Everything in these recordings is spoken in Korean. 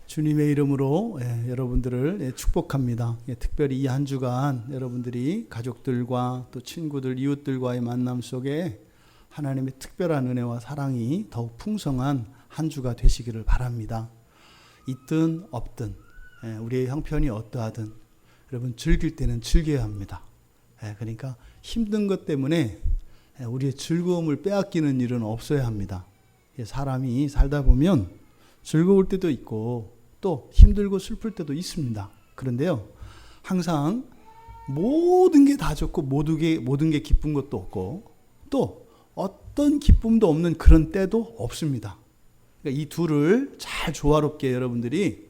주님의 이름으로 여러분들을 축복합니다. 특별히 이 한 주간 여러분들이 가족들과 또 친구들, 이웃들과의 만남 속에 하나님의 특별한 은혜와 사랑이 더욱 풍성한 한 주가 되시기를 바랍니다. 있든 없든 우리의 형편이 어떠하든 여러분 즐길 때는 즐겨야 합니다. 그러니까 힘든 것 때문에 우리의 즐거움을 빼앗기는 일은 없어야 합니다. 사람이 살다 보면 즐거울 때도 있고 또 힘들고 슬플 때도 있습니다. 그런데요, 항상 모든 게 다 좋고 모든 게 기쁜 것도 없고 또 어떤 기쁨도 없는 그런 때도 없습니다. 그러니까 이 둘을 잘 조화롭게 여러분들이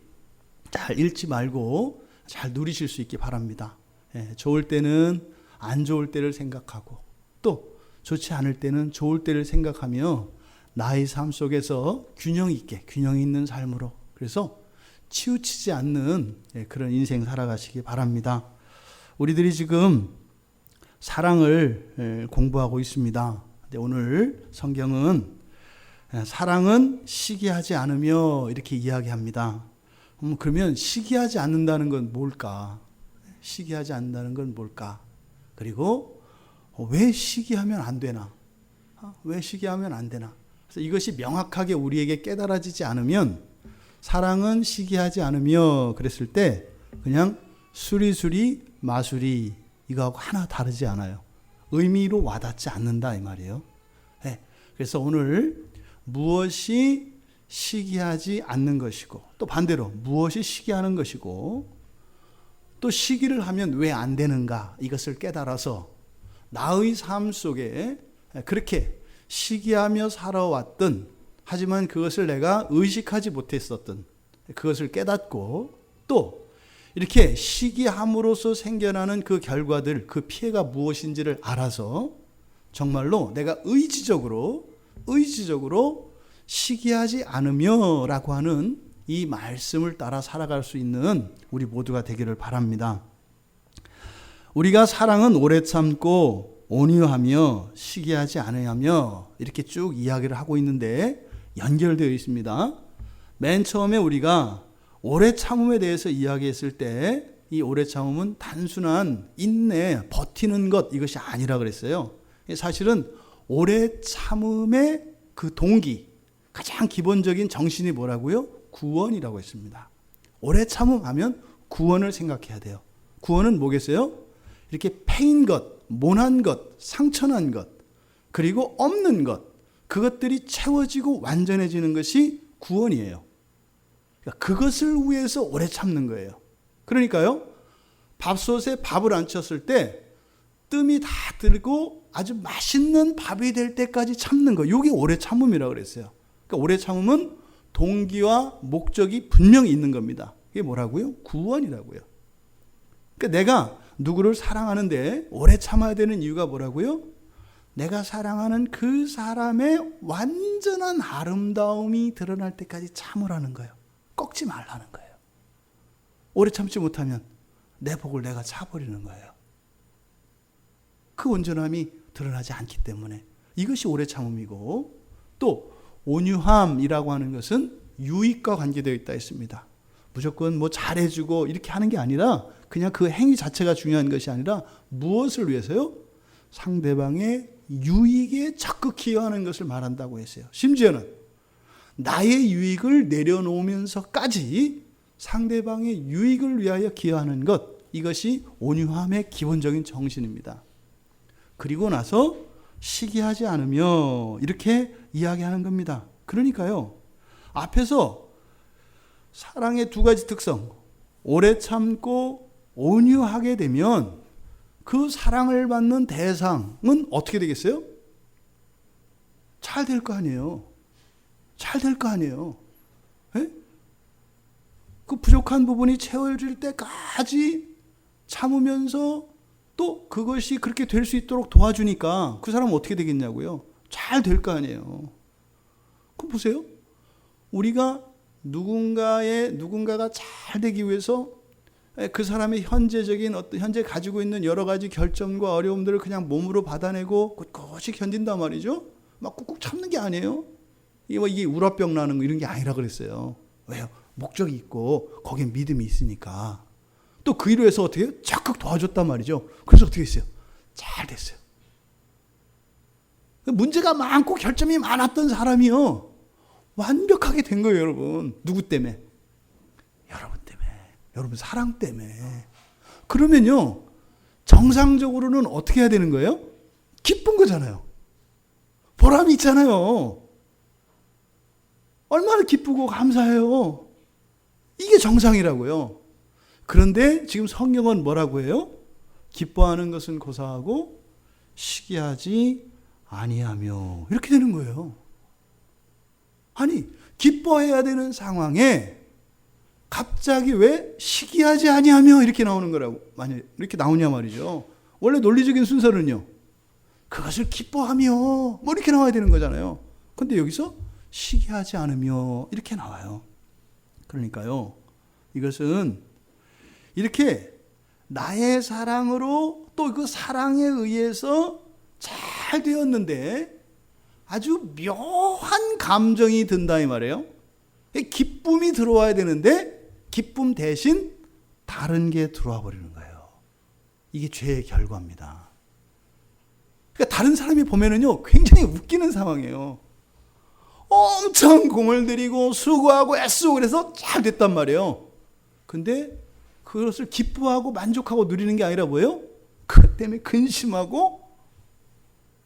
잘 잃지 말고 잘 누리실 수 있기 바랍니다. 좋을 때는 안 좋을 때를 생각하고 또 좋지 않을 때는 좋을 때를 생각하며 나의 삶 속에서 균형 있는 삶으로, 그래서 치우치지 않는 그런 인생 살아가시기 바랍니다. 우리들이 지금 사랑을 공부하고 있습니다. 오늘 성경은 사랑은 시기하지 않으며 이렇게 이야기합니다. 그러면 시기하지 않는다는 건 뭘까? 시기하지 않는다는 건 뭘까? 그리고 왜 시기하면 안 되나? 왜 시기하면 안 되나? 그래서 이것이 명확하게 우리에게 깨달아지지 않으면, 사랑은 시기하지 않으며 그랬을 때 그냥 수리수리 마수리 이거하고 하나 다르지 않아요. 의미로 와닿지 않는다 이 말이에요. 그래서 오늘 무엇이 시기하지 않는 것이고 또 반대로 무엇이 시기하는 것이고 또 시기를 하면 왜 안 되는가, 이것을 깨달아서 나의 삶 속에 그렇게 시기하며 살아왔던, 하지만 그것을 내가 의식하지 못했었던 그것을 깨닫고 또 이렇게 시기함으로써 생겨나는 그 결과들, 그 피해가 무엇인지를 알아서 정말로 내가 의지적으로 시기하지 않으며 라고 하는 이 말씀을 따라 살아갈 수 있는 우리 모두가 되기를 바랍니다. 우리가 사랑은 오래 참고 온유하며 시기하지 않으며 이렇게 쭉 이야기를 하고 있는데 연결되어 있습니다. 맨 처음에 우리가 오래 참음에 대해서 이야기했을 때 이 오래 참음은 단순한 인내, 버티는 것, 이것이 아니라 그랬어요. 사실은 오래 참음의 그 동기, 가장 기본적인 정신이 뭐라고요? 구원이라고 했습니다. 오래 참음하면 구원을 생각해야 돼요. 구원은 뭐겠어요? 이렇게 패인 것, 모난 것, 상처난 것, 그리고 없는 것, 그것들이 채워지고 완전해지는 것이 구원이에요. 그러니까 그것을 위해서 오래 참는 거예요. 그러니까요, 밥솥에 밥을 안 쳤을 때 뜸이 다 들고 아주 맛있는 밥이 될 때까지 참는 거, 이게 오래 참음이라고 그랬어요. 그러니까 오래 참음은 동기와 목적이 분명히 있는 겁니다. 이게 뭐라고요? 구원이라고요. 그러니까 내가 누구를 사랑하는데 오래 참아야 되는 이유가 뭐라고요? 내가 사랑하는 그 사람의 완전한 아름다움이 드러날 때까지 참으라는 거예요. 꺾지 말라는 거예요. 오래 참지 못하면 내 복을 내가 차버리는 거예요. 그 온전함이 드러나지 않기 때문에 이것이 오래 참음이고, 또 온유함이라고 하는 것은 유익과 관계되어 있다 했습니다. 무조건 뭐 잘해주고 이렇게 하는 게 아니라 그냥 그 행위 자체가 중요한 것이 아니라 무엇을 위해서요? 상대방의 유익에 적극 기여하는 것을 말한다고 했어요. 심지어는 나의 유익을 내려놓으면서까지 상대방의 유익을 위하여 기여하는 것, 이것이 온유함의 기본적인 정신입니다. 그리고 나서 시기하지 않으며 이렇게 이야기하는 겁니다. 그러니까요, 앞에서 사랑의 두 가지 특성, 오래 참고 온유하게 되면 그 사랑을 받는 대상은 어떻게 되겠어요? 잘 될 거 아니에요. 잘 될 거 아니에요. 그 부족한 부분이 채워질 때까지 참으면서 또 그것이 그렇게 될 수 있도록 도와주니까 그 사람은 어떻게 되겠냐고요? 잘 될 거 아니에요. 그럼 보세요. 우리가 누군가가 잘 되기 위해서 그 사람의 현재 가지고 있는 여러 가지 결점과 어려움들을 그냥 몸으로 받아내고 꿋꿋이 견딘단 말이죠. 막 꾹꾹 참는 게 아니에요. 이게 우라병 나는 거 이런 게 아니라 그랬어요. 왜요? 목적이 있고 거기에 믿음이 있으니까. 또 그 일로 해서 어떻게 해요? 적극 도와줬단 말이죠. 그래서 어떻게 했어요? 잘 됐어요. 문제가 많고 결점이 많았던 사람이요, 완벽하게 된 거예요, 여러분. 누구 때문에? 여러분 때문에. 여러분 사랑 때문에. 그러면요, 정상적으로는 어떻게 해야 되는 거예요? 기쁜 거잖아요. 보람이 있잖아요. 얼마나 기쁘고 감사해요. 이게 정상이라고요. 그런데 지금 성경은 뭐라고 해요? 기뻐하는 것은 고사하고 시기하지 아니하며, 이렇게 되는 거예요. 아니, 기뻐해야 되는 상황에 갑자기 왜 시기하지 아니하며 이렇게 나오는 거라고, 만약 이렇게 나오냐 말이죠. 원래 논리적인 순서는요, 그것을 기뻐하며 뭐 이렇게 나와야 되는 거잖아요. 근데 여기서 시기하지 않으며 이렇게 나와요. 그러니까요, 이것은 이렇게 나의 사랑으로 또 그 사랑에 의해서 잘 되었는데 아주 묘한 감정이 든다 이 말이에요. 기쁨이 들어와야 되는데 기쁨 대신 다른 게 들어와 버리는 거예요. 이게 죄의 결과입니다. 그러니까 다른 사람이 보면은요, 굉장히 웃기는 상황이에요. 엄청 공을 들이고 수고하고 애쓰고 그래서 잘 됐단 말이에요. 근데 그것을 기뻐하고 만족하고 누리는 게 아니라 뭐예요? 그것 때문에 근심하고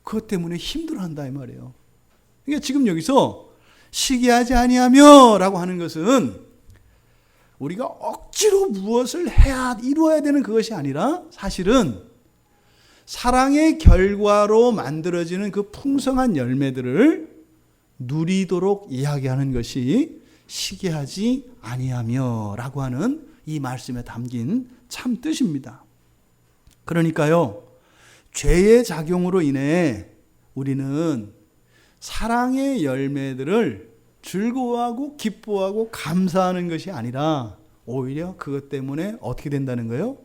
그것 때문에 힘들어한다 이 말이에요. 그러니까 지금 여기서 시기하지 아니하며 라고 하는 것은 우리가 억지로 무엇을 해야 이루어야 되는 그것이 아니라 사실은 사랑의 결과로 만들어지는 그 풍성한 열매들을 누리도록 이야기하는 것이 시기하지 아니하며 라고 하는 이 말씀에 담긴 참 뜻입니다. 그러니까요, 죄의 작용으로 인해 우리는 사랑의 열매들을 즐거워하고 기뻐하고 감사하는 것이 아니라 오히려 그것 때문에 어떻게 된다는 거예요?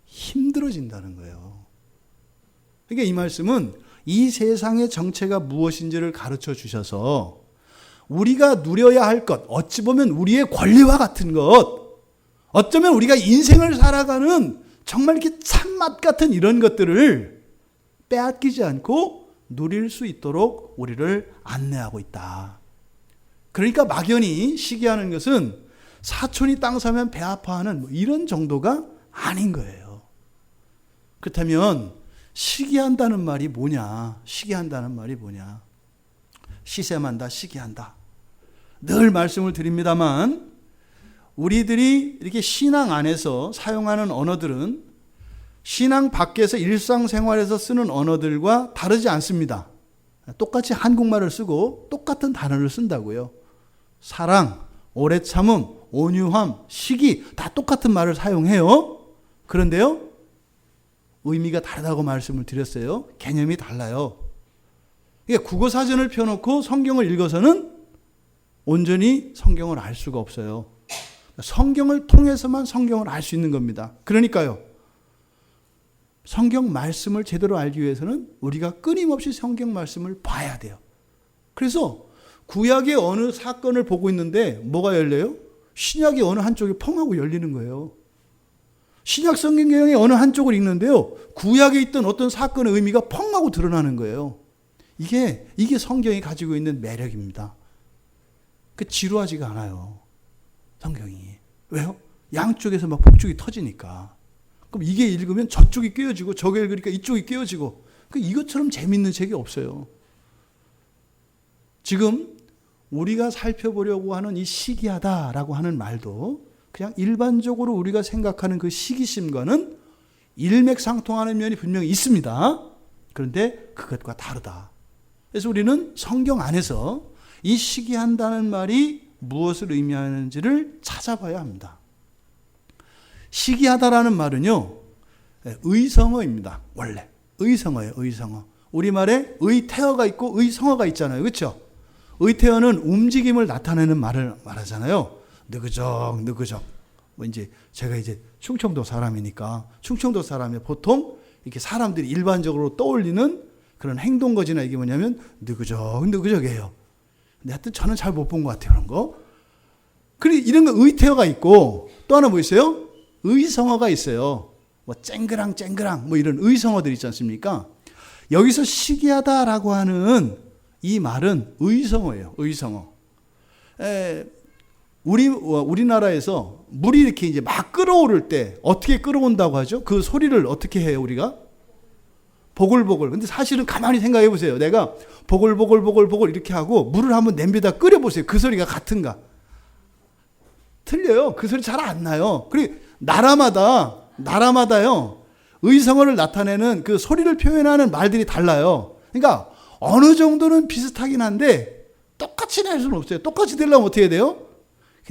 힘들어진다는 거예요. 그러니까 이 말씀은 이 세상의 정체가 무엇인지를 가르쳐 주셔서 우리가 누려야 할 것, 어찌 보면 우리의 권리와 같은 것, 어쩌면 우리가 인생을 살아가는 정말 이렇게 참맛 같은 이런 것들을 빼앗기지 않고 누릴 수 있도록 우리를 안내하고 있다. 그러니까 막연히 시기하는 것은 사촌이 땅 사면 배 아파하는 뭐 이런 정도가 아닌 거예요. 그렇다면 시기한다는 말이 뭐냐? 시기한다는 말이 뭐냐? 시샘한다, 시기한다. 늘 말씀을 드립니다만 우리들이 이렇게 신앙 안에서 사용하는 언어들은 신앙 밖에서 일상생활에서 쓰는 언어들과 다르지 않습니다. 똑같이 한국말을 쓰고 똑같은 단어를 쓴다고요. 사랑, 오래 참음, 온유함, 시기 다 똑같은 말을 사용해요. 그런데요, 의미가 다르다고 말씀을 드렸어요. 개념이 달라요. 국어사전을 펴놓고 성경을 읽어서는 온전히 성경을 알 수가 없어요. 성경을 통해서만 성경을 알 수 있는 겁니다. 그러니까요, 성경 말씀을 제대로 알기 위해서는 우리가 끊임없이 성경 말씀을 봐야 돼요. 그래서 구약의 어느 사건을 보고 있는데 뭐가 열려요? 신약의 어느 한쪽이 펑 하고 열리는 거예요. 신약 성경의 어느 한쪽을 읽는데요, 구약에 있던 어떤 사건의 의미가 펑 하고 드러나는 거예요. 이게 성경이 가지고 있는 매력입니다. 지루하지가 않아요, 성경이. 왜요? 양쪽에서 막 폭죽이 터지니까. 그럼 이게 읽으면 저쪽이 깨어지고 저게 읽으니까 이쪽이 깨어지고, 이것처럼 재밌는 책이 없어요. 지금 우리가 살펴보려고 하는 이 시기하다라고 하는 말도 그냥 일반적으로 우리가 생각하는 그 시기심과는 일맥상통하는 면이 분명히 있습니다. 그런데 그것과 다르다. 그래서 우리는 성경 안에서 이 시기한다는 말이 무엇을 의미하는지를 찾아봐야 합니다. 시기하다라는 말은요, 의성어입니다. 원래 의성어예요. 의성어. 우리말에 의태어가 있고 의성어가 있잖아요. 그렇죠? 의태어는 움직임을 나타내는 말을 말하잖아요. 느그적 느그적. 제가 충청도 사람이니까 충청도 사람이 보통 이렇게 사람들이 일반적으로 떠올리는 그런 행동거지나 이게 뭐냐면 느그적 느그적이에요. 근데 하여튼 저는 잘 못 본 것 같아요, 그런 거. 그리고 이런 거 의태어가 있고 또 하나 뭐 있어요? 의성어가 있어요. 뭐 쨍그랑 뭐 이런 의성어들 있지 않습니까? 여기서 시기하다라고 하는 이 말은 의성어예요. 의성어. 우리나라에서 물이 이렇게 이제 막 끓어오를 때 어떻게 끓어온다고 하죠? 그 소리를 어떻게 해요, 우리가? 보글보글. 근데 사실은 가만히 생각해 보세요. 내가 보글보글 이렇게 하고 물을 한번 냄비에다 끓여 보세요. 그 소리가 같은가? 틀려요. 그 소리 잘 안 나요. 그리고 나라마다요. 의성어를 나타내는 그 소리를 표현하는 말들이 달라요. 그러니까 어느 정도는 비슷하긴 한데 똑같이 낼 수는 없어요. 똑같이 되려면 어떻게 해야 돼요?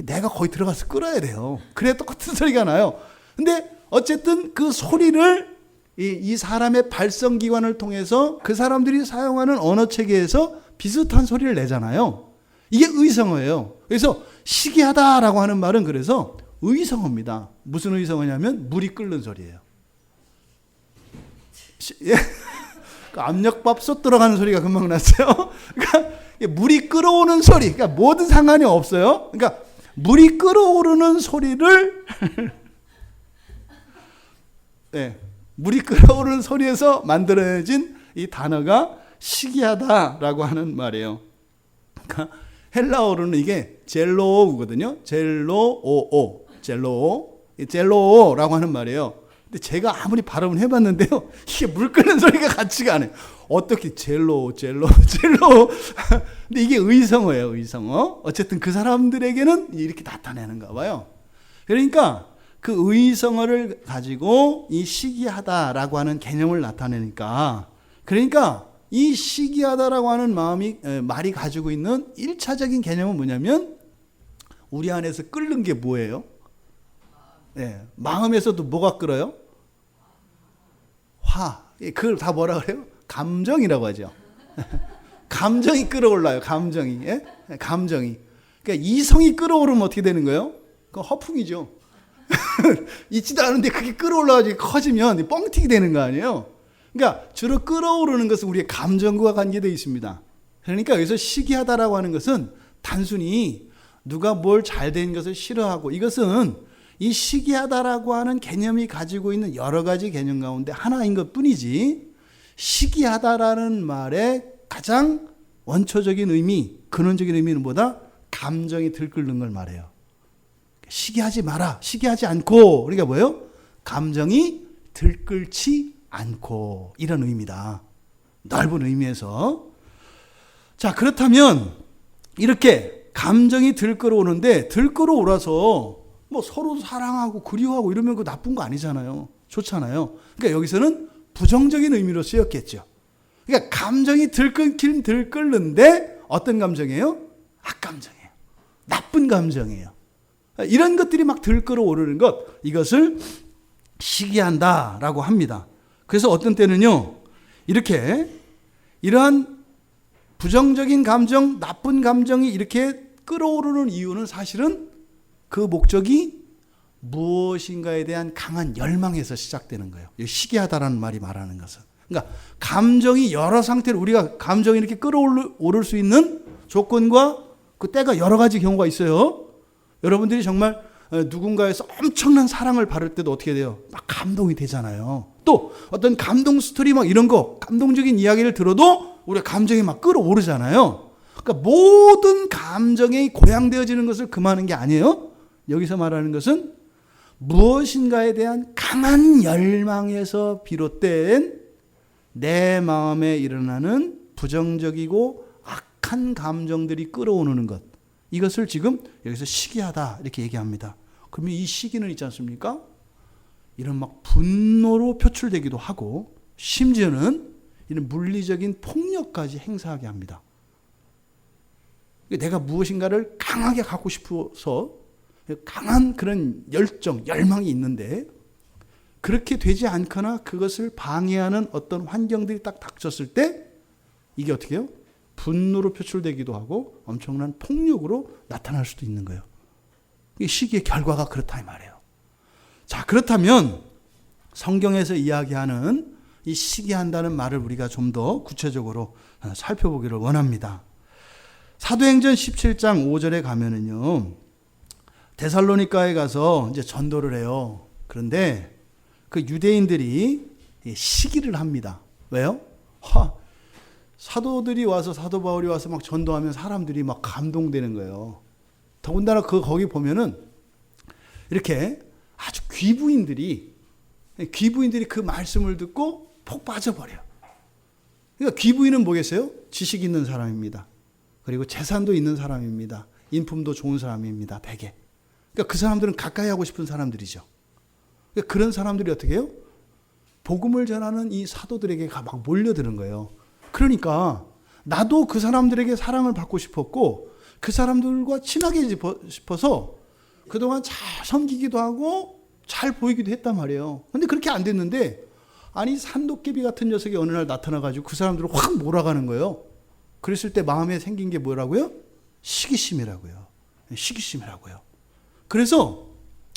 내가 거기 들어가서 끌어야 돼요. 그래야 똑같은 소리가 나요. 근데 어쨌든 그 소리를 이 사람의 발성기관을 통해서 그 사람들이 사용하는 언어 체계에서 비슷한 소리를 내잖아요. 이게 의성어예요. 그래서 시기하다라고 하는 말은 그래서 의성어입니다. 무슨 의성어냐면 물이 끓는 소리예요. 압력밥솥 들어가는 소리가 금방 났어요. 그러니까 물이 끓어오는 소리, 그러니까 뭐든 상관이 없어요. 그러니까 물이 끓어오르는 소리를 네, 물이 끓어오르는 소리에서 만들어진 이 단어가 시기하다라고 하는 말이에요. 그러니까 헬라어로는 이게 젤로우거든요. 젤로오라고 하는 말이에요. 근데 제가 아무리 발음을 해봤는데요, 이게 물 끓는 소리가 같지가 않아요. 어떻게 젤로. 근데 이게 의성어예요, 의성어. 어쨌든 그 사람들에게는 이렇게 나타내는가 봐요. 그러니까 그 의성어를 가지고 이 시기하다라고 하는 개념을 나타내니까, 그러니까 이 시기하다라고 하는 말이 가지고 있는 1차적인 개념은 뭐냐면 우리 안에서 끓는 게 뭐예요? 네, 마음에서도 뭐가 끓어요? 그걸 다 뭐라 그래요? 감정이라고 하죠. 감정이 끓어올라요. 감정이. 예? 감정이. 그러니까 이성이 끓어오르면 어떻게 되는 거예요? 그건 허풍이죠. 있지도 않은데 그게 끓어올라가지고 커지면 뻥튀기 되는 거 아니에요? 그러니까 주로 끓어오르는 것은 우리의 감정과 관계되어 있습니다. 그러니까 여기서 시기하다라고 하는 것은 단순히 누가 뭘 잘된 것을 싫어하고, 이것은 이 시기하다라고 하는 개념이 가지고 있는 여러 가지 개념 가운데 하나인 것 뿐이지, 시기하다라는 말의 가장 원초적인 의미, 근원적인 의미는 뭐다? 감정이 들끓는 걸 말해요. 시기하지 마라. 시기하지 않고. 그러니까 뭐예요? 감정이 들끓지 않고. 이런 의미다. 넓은 의미에서. 자, 그렇다면 이렇게 감정이 들끓어오는데, 들끓어오라서 뭐 서로 사랑하고 그리워하고 이러면 그 나쁜 거 아니잖아요. 좋잖아요. 그러니까 여기서는 부정적인 의미로 쓰였겠죠. 그러니까 감정이 들끓긴 들끓는데 어떤 감정이에요? 악감정이에요. 나쁜 감정이에요. 이런 것들이 막 들끓어오르는 것, 이것을 시기한다라고 합니다. 그래서 어떤 때는요, 이렇게 이러한 부정적인 감정, 나쁜 감정이 이렇게 끌어오르는 이유는 사실은 그 목적이 무엇인가에 대한 강한 열망에서 시작되는 거예요. 시기하다라는 말이 말하는 것은. 그러니까 감정이 여러 상태로, 우리가 감정이 이렇게 끌어오를 수 있는 조건과 그 때가 여러 가지 경우가 있어요. 여러분들이 정말 누군가에서 엄청난 사랑을 받을 때도 어떻게 돼요? 막 감동이 되잖아요. 또 어떤 감동 스토리 막 이런 거, 감동적인 이야기를 들어도 우리가 감정이 막 끌어오르잖아요. 그러니까 모든 감정이 고양되어지는 것을 금하는 게 아니에요. 여기서 말하는 것은 무엇인가에 대한 강한 열망에서 비롯된 내 마음에 일어나는 부정적이고 악한 감정들이 끌어오르는 것, 이것을 지금 여기서 시기하다 이렇게 얘기합니다. 그러면 이 시기는 있지 않습니까? 이런 막 분노로 표출되기도 하고, 심지어는 이런 물리적인 폭력까지 행사하게 합니다. 내가 무엇인가를 강하게 갖고 싶어서 강한 그런 열정, 열망이 있는데 그렇게 되지 않거나 그것을 방해하는 어떤 환경들이 딱 닥쳤을 때 이게 어떻게 해요? 분노로 표출되기도 하고 엄청난 폭력으로 나타날 수도 있는 거예요. 이 시기의 결과가 그렇다 이 말이에요. 자, 그렇다면 성경에서 이야기하는 이 시기한다는 말을 우리가 좀 더 구체적으로 살펴보기를 원합니다. 사도행전 17장 5절에 가면은요, 데살로니가에 가서 이제 전도를 해요. 그런데 그 유대인들이 시기를 합니다. 왜요? 사도들이 와서, 사도 바울이 와서 막 전도하면 사람들이 막 감동되는 거예요. 더군다나 거기 보면은 이렇게 아주 귀부인들이 그 말씀을 듣고 폭 빠져버려요. 그러니까 귀부인은 뭐겠어요? 지식 있는 사람입니다. 그리고 재산도 있는 사람입니다. 인품도 좋은 사람입니다. 대개. 그러니까 그 사람들은 가까이 하고 싶은 사람들이죠. 그러니까 그런 사람들이 어떻게 해요? 복음을 전하는 이 사도들에게 막 몰려드는 거예요. 그러니까 나도 그 사람들에게 사랑을 받고 싶었고 그 사람들과 친하게 싶어서 그동안 잘 섬기기도 하고 잘 보이기도 했단 말이에요. 근데 그렇게 안 됐는데 아니 산도깨비 같은 녀석이 어느 날 나타나가지고 그 사람들을 확 몰아가는 거예요. 그랬을 때 마음에 생긴 게 뭐라고요? 시기심이라고요. 시기심이라고요. 그래서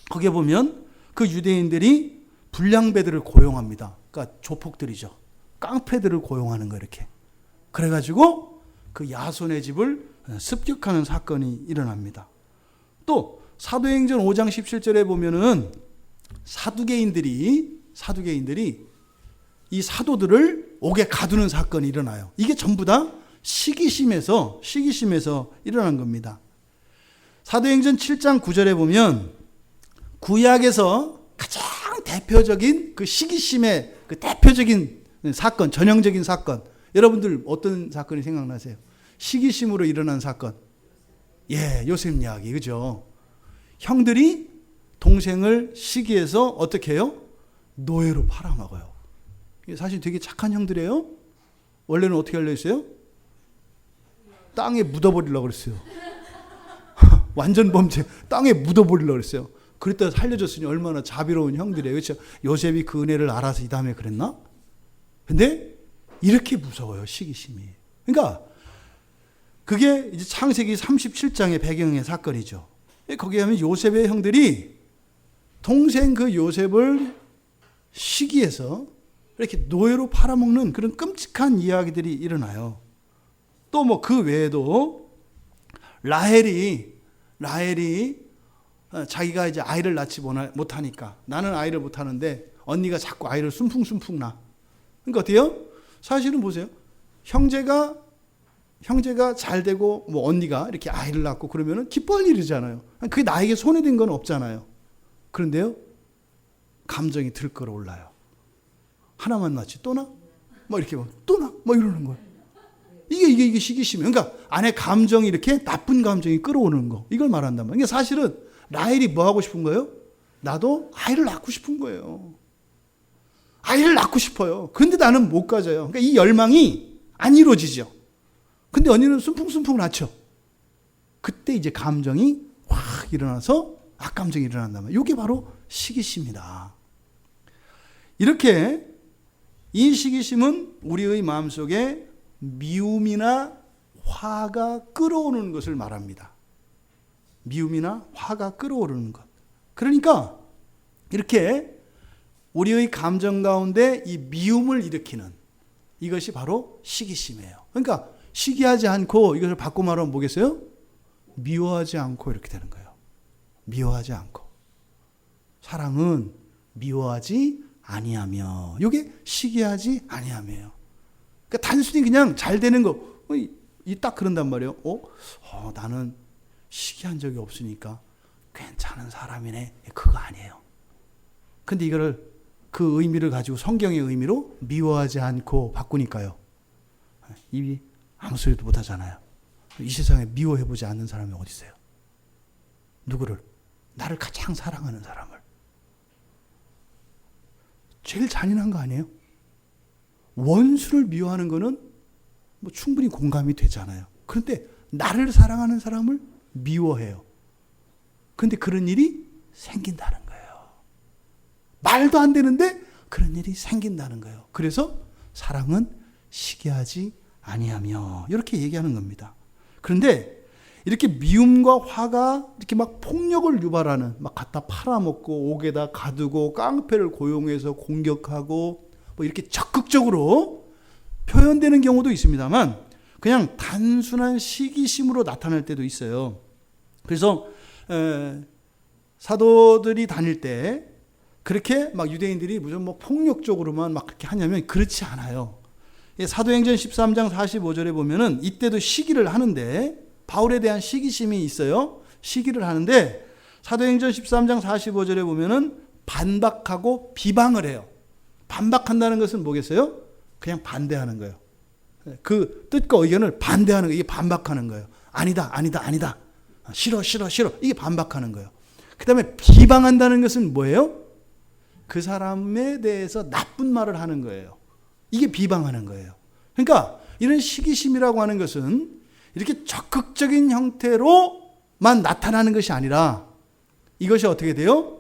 거기에 보면 그 유대인들이 불량배들을 고용합니다. 그러니까 조폭들이죠. 깡패들을 고용하는 거 이렇게. 그래가지고 그 야손의 집을 습격하는 사건이 일어납니다. 또 사도행전 5장 17절에 보면은 사두개인들이 이 사도들을 옥에 가두는 사건이 일어나요. 이게 전부 다 시기심에서 일어난 겁니다. 사도행전 7장 9절에 보면 구약에서 가장 대표적인 그 시기심의 그 대표적인 사건, 전형적인 사건. 여러분들 어떤 사건이 생각나세요? 시기심으로 일어난 사건. 요셉 이야기, 그죠? 형들이 동생을 시기해서 어떻게 해요? 노예로 팔아먹어요. 사실 되게 착한 형들이에요. 원래는 어떻게 하려고 했어요? 땅에 묻어버리려고 그랬어요. 완전 범죄. 땅에 묻어버리려고 그랬어요. 그랬다가 살려줬으니 얼마나 자비로운 형들이에요. 그렇죠? 요셉이 그 은혜를 알아서 이 다음에 그랬나? 근데 이렇게 무서워요. 시기심이. 그러니까 그게 이제 창세기 37장의 배경의 사건이죠. 거기에 하면 요셉의 형들이 동생 그 요셉을 시기해서 이렇게 노예로 팔아먹는 그런 끔찍한 이야기들이 일어나요. 또 뭐 그 외에도 라헬이 자기가 이제 아이를 낳지 못하니까 나는 아이를 못하는데 언니가 자꾸 아이를 숨풍숨풍 낳아. 그러니까 어때요? 사실은 보세요. 형제가 잘 되고 뭐 언니가 이렇게 아이를 낳고 그러면은 기뻐할 일이잖아요. 그게 나에게 손해된 건 없잖아요. 그런데요, 감정이 들끓어올라요. 하나만 낳지 또 나? 뭐 이렇게 또 나? 뭐 이러는 거예요. 이게 시기심이에요. 그러니까 안에 감정이 이렇게 나쁜 감정이 끌어오는 거. 이걸 말한단 말이에요. 그러니까 사실은 라헬이 뭐 하고 싶은 거예요? 나도 아이를 낳고 싶은 거예요. 아이를 낳고 싶어요. 그런데 나는 못 가져요. 그러니까 이 열망이 안 이루어지죠. 근데 언니는 숨풍숨풍 낳죠. 그때 이제 감정이 확 일어나서 악감정이 일어난단 말이에요. 이게 바로 시기심이다. 이렇게 이 시기심은 우리의 마음속에 미움이나 화가 끌어오는 것을 말합니다. 미움이나 화가 끌어오르는 것. 그러니까 이렇게 우리의 감정 가운데 이 미움을 일으키는 이것이 바로 시기심이에요. 그러니까 시기하지 않고 이것을 바꿔 말하면 뭐겠어요? 미워하지 않고 이렇게 되는 거예요. 미워하지 않고. 사랑은 미워하지 아니하며. 이게 시기하지 아니하며요. 그러니까 단순히 그냥 잘 되는 거. 딱 그런단 말이에요. 나는 시기한 적이 없으니까 괜찮은 사람이네. 그거 아니에요. 근데 이거를 그 의미를 가지고 성경의 의미로 미워하지 않고 바꾸니까요. 입이 아무 소리도 못 하잖아요. 이 세상에 미워해보지 않는 사람이 어디 있어요? 누구를? 나를 가장 사랑하는 사람을. 제일 잔인한 거 아니에요? 원수를 미워하는 거는 뭐 충분히 공감이 되잖아요. 그런데 나를 사랑하는 사람을 미워해요. 그런데 그런 일이 생긴다는 거예요. 말도 안 되는데 그런 일이 생긴다는 거예요. 그래서 사랑은 시기하지 아니하며 이렇게 얘기하는 겁니다. 그런데 이렇게 미움과 화가 이렇게 막 폭력을 유발하는, 막 갖다 팔아먹고 옥에다 가두고 깡패를 고용해서 공격하고 뭐 이렇게 적극적으로 표현되는 경우도 있습니다만 그냥 단순한 시기심으로 나타날 때도 있어요. 그래서 사도들이 다닐 때 그렇게 막 유대인들이 무슨 뭐 폭력적으로만 막 그렇게 하냐면 그렇지 않아요. 사도행전 13장 45절에 보면은 이때도 시기를 하는데 바울에 대한 시기심이 있어요. 시기를 하는데 사도행전 13장 45절에 보면은 반박하고 비방을 해요. 반박한다는 것은 뭐겠어요? 그냥 반대하는 거예요. 그 뜻과 의견을 반대하는 거예요. 이게 반박하는 거예요. 아니다, 아니다, 아니다. 싫어, 싫어, 싫어. 이게 반박하는 거예요. 그 다음에 비방한다는 것은 뭐예요? 그 사람에 대해서 나쁜 말을 하는 거예요. 이게 비방하는 거예요. 그러니까 이런 시기심이라고 하는 것은 이렇게 적극적인 형태로만 나타나는 것이 아니라 이것이 어떻게 돼요?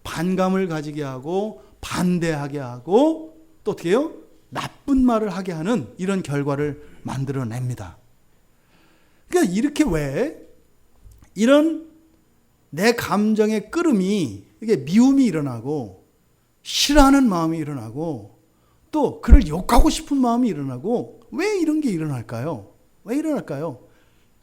반감을 가지게 하고 반대하게 하고 또 어떻게 해요? 나쁜 말을 하게 하는 이런 결과를 만들어냅니다. 그러니까 이렇게 왜 이런 내 감정의 끓음이 이게 미움이 일어나고 싫어하는 마음이 일어나고 또 그를 욕하고 싶은 마음이 일어나고 왜 이런 게 일어날까요? 왜 일어날까요?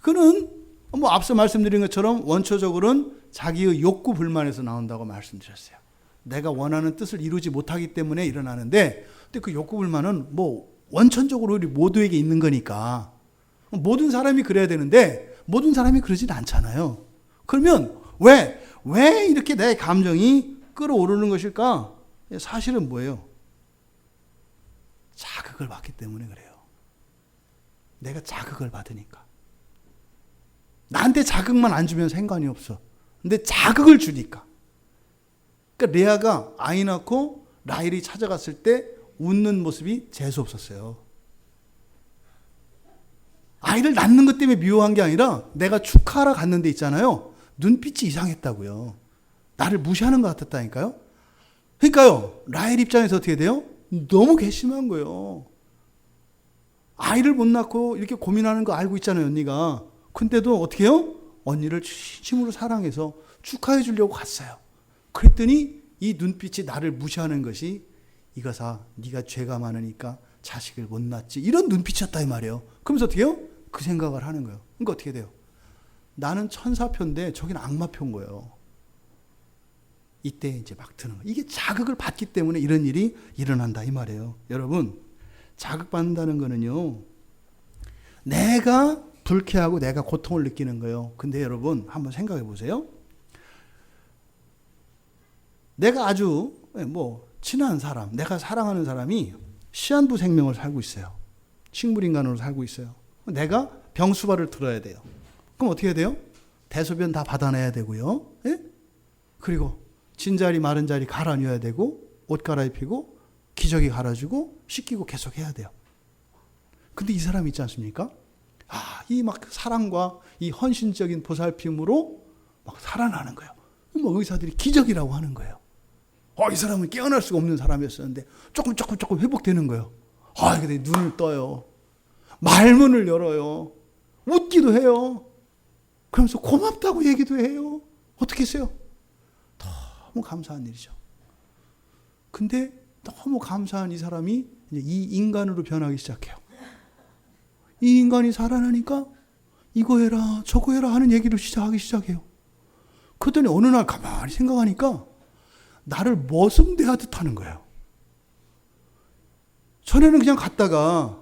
그는 뭐 앞서 말씀드린 것처럼 원초적으로는 자기의 욕구 불만에서 나온다고 말씀드렸어요. 내가 원하는 뜻을 이루지 못하기 때문에 일어나는데 근데 그 욕구 불만은 뭐 원천적으로 우리 모두에게 있는 거니까 모든 사람이 그래야 되는데 모든 사람이 그러진 않잖아요. 그러면 왜 이렇게 내 감정이 끌어오르는 것일까? 사실은 뭐예요? 자극을 받기 때문에 그래요. 내가 자극을 받으니까. 나한테 자극만 안 주면 상관이 없어. 근데 자극을 주니까. 그러니까 레아가 아이 낳고 라헬이 찾아갔을 때 웃는 모습이 재수 없었어요. 아이를 낳는 것 때문에 미워한 게 아니라 내가 축하하러 갔는데 있잖아요. 눈빛이 이상했다고요. 나를 무시하는 것 같았다니까요. 그러니까요. 라헬 입장에서 어떻게 돼요? 너무 괘씸한 거예요. 아이를 못 낳고 이렇게 고민하는 거 알고 있잖아요, 언니가. 근데도 어떻게 해요? 언니를 진심으로 사랑해서 축하해 주려고 갔어요. 그랬더니 이 눈빛이 나를 무시하는 것이 이거사 네가 죄가 많으니까 자식을 못 낳지. 이런 눈빛이었다 이 말이에요. 그러면서 어떻게 해요? 그 생각을 하는 거예요. 그러니까 어떻게 돼요? 나는 천사표인데 저긴 악마표인 거예요. 이때 이제 막 드는 거예요. 이게 자극을 받기 때문에 이런 일이 일어난다 이 말이에요. 여러분, 자극받는다는 거는요. 내가 불쾌하고 내가 고통을 느끼는 거예요. 근데 여러분 한번 생각해 보세요. 내가 아주 뭐 친한 사람, 내가 사랑하는 사람이 시한부 생명을 살고 있어요. 식물인간으로 살고 있어요. 내가 병수발을 들어야 돼요. 그럼 어떻게 해야 돼요? 대소변 다 받아내야 되고요. 예? 그리고 진자리 마른 자리 갈아넣어야 되고 옷 갈아입히고 기저귀 갈아주고 씻기고 계속 해야 돼요. 근데 이 사람 있지 않습니까? 이 막 사랑과 이 헌신적인 보살핌으로 막 살아나는 거예요. 뭐 의사들이 기적이라고 하는 거예요. 이 사람은 깨어날 수가 없는 사람이었었는데 조금 회복되는 거예요. 근데 눈을 떠요. 말문을 열어요. 웃기도 해요. 그러면서 고맙다고 얘기도 해요. 어떻게 했어요? 너무 감사한 일이죠. 근데 너무 감사한 이 사람이 이제 이 인간으로 변하기 시작해요. 이 인간이 살아나니까 이거 해라 저거 해라 하는 얘기를 하기 시작해요. 그랬더니 어느 날 가만히 생각하니까 나를 머슴대하듯 하는 거예요. 전에는 그냥 갔다가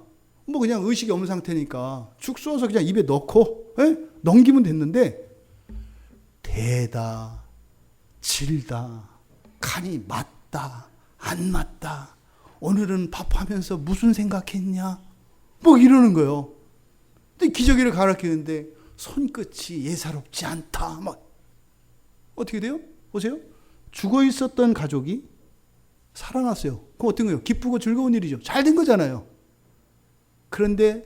뭐 그냥 의식이 없는 상태니까 죽 쏘아서 그냥 입에 넣고 넘기면 됐는데 대다 질다 간이 맞다 안 맞다 오늘은 밥하면서 무슨 생각했냐 뭐 이러는 거예요. 근데 기저귀를 갈아끼는데 손끝이 예사롭지 않다 막 어떻게 돼요? 보세요. 죽어 있었던 가족이 살아났어요. 그럼 어떤 거예요? 기쁘고 즐거운 일이죠. 잘 된 거잖아요. 그런데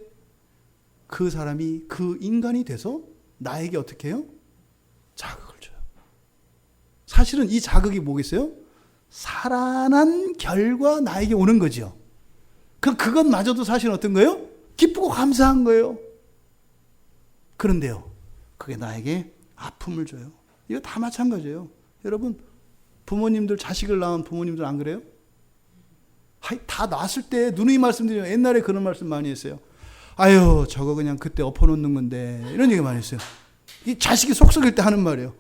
그 사람이 그 인간이 돼서 나에게 어떻게 해요? 자극을 줘요. 사실은 이 자극이 뭐겠어요? 살아난 결과 나에게 오는 거죠. 그것마저도 사실 어떤 거예요? 기쁘고 감사한 거예요. 그런데요, 그게 나에게 아픔을 줘요. 이거 다 마찬가지예요. 여러분, 부모님들, 자식을 낳은 부모님들 안 그래요? 다 낳았을 때 누누이 말씀드려요. 옛날에 그런 말씀 많이 했어요. 아유, 저거 그냥 그때 엎어놓는 건데. 이런 얘기 많이 했어요. 이 자식이 속 썩일 때 하는 말이에요.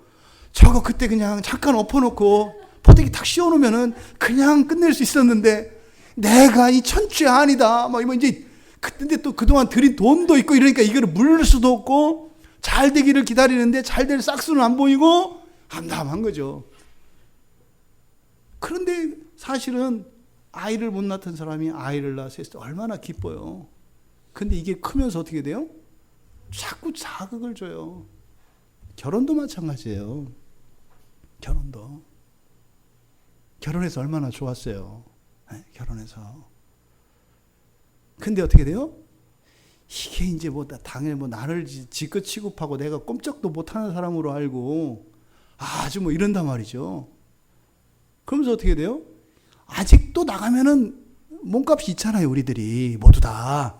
저거 그때 그냥 잠깐 엎어놓고 포대기 탁 씌워놓으면은 그냥 끝낼 수 있었는데 내가 이 천추의 아니다. 막 이제 근데 또 그동안 들인 돈도 있고 이러니까 이거를 물을 수도 없고 잘 되기를 기다리는데 잘 될 싹수는 안 보이고 암담한 거죠. 그런데 사실은 아이를 못 낳던 사람이 아이를 낳았을 때 얼마나 기뻐요. 근데 이게 크면서 어떻게 돼요? 자꾸 자극을 줘요. 결혼도 마찬가지예요. 결혼해서 얼마나 좋았어요. 네, 결혼해서. 근데 어떻게 돼요? 이게 이제 당연히 나를 지껏 취급하고 내가 꼼짝도 못하는 사람으로 알고 아주 이런단 말이죠. 그러면서 어떻게 돼요? 아직도 나가면은 몸값이 있잖아요, 우리들이 모두 다.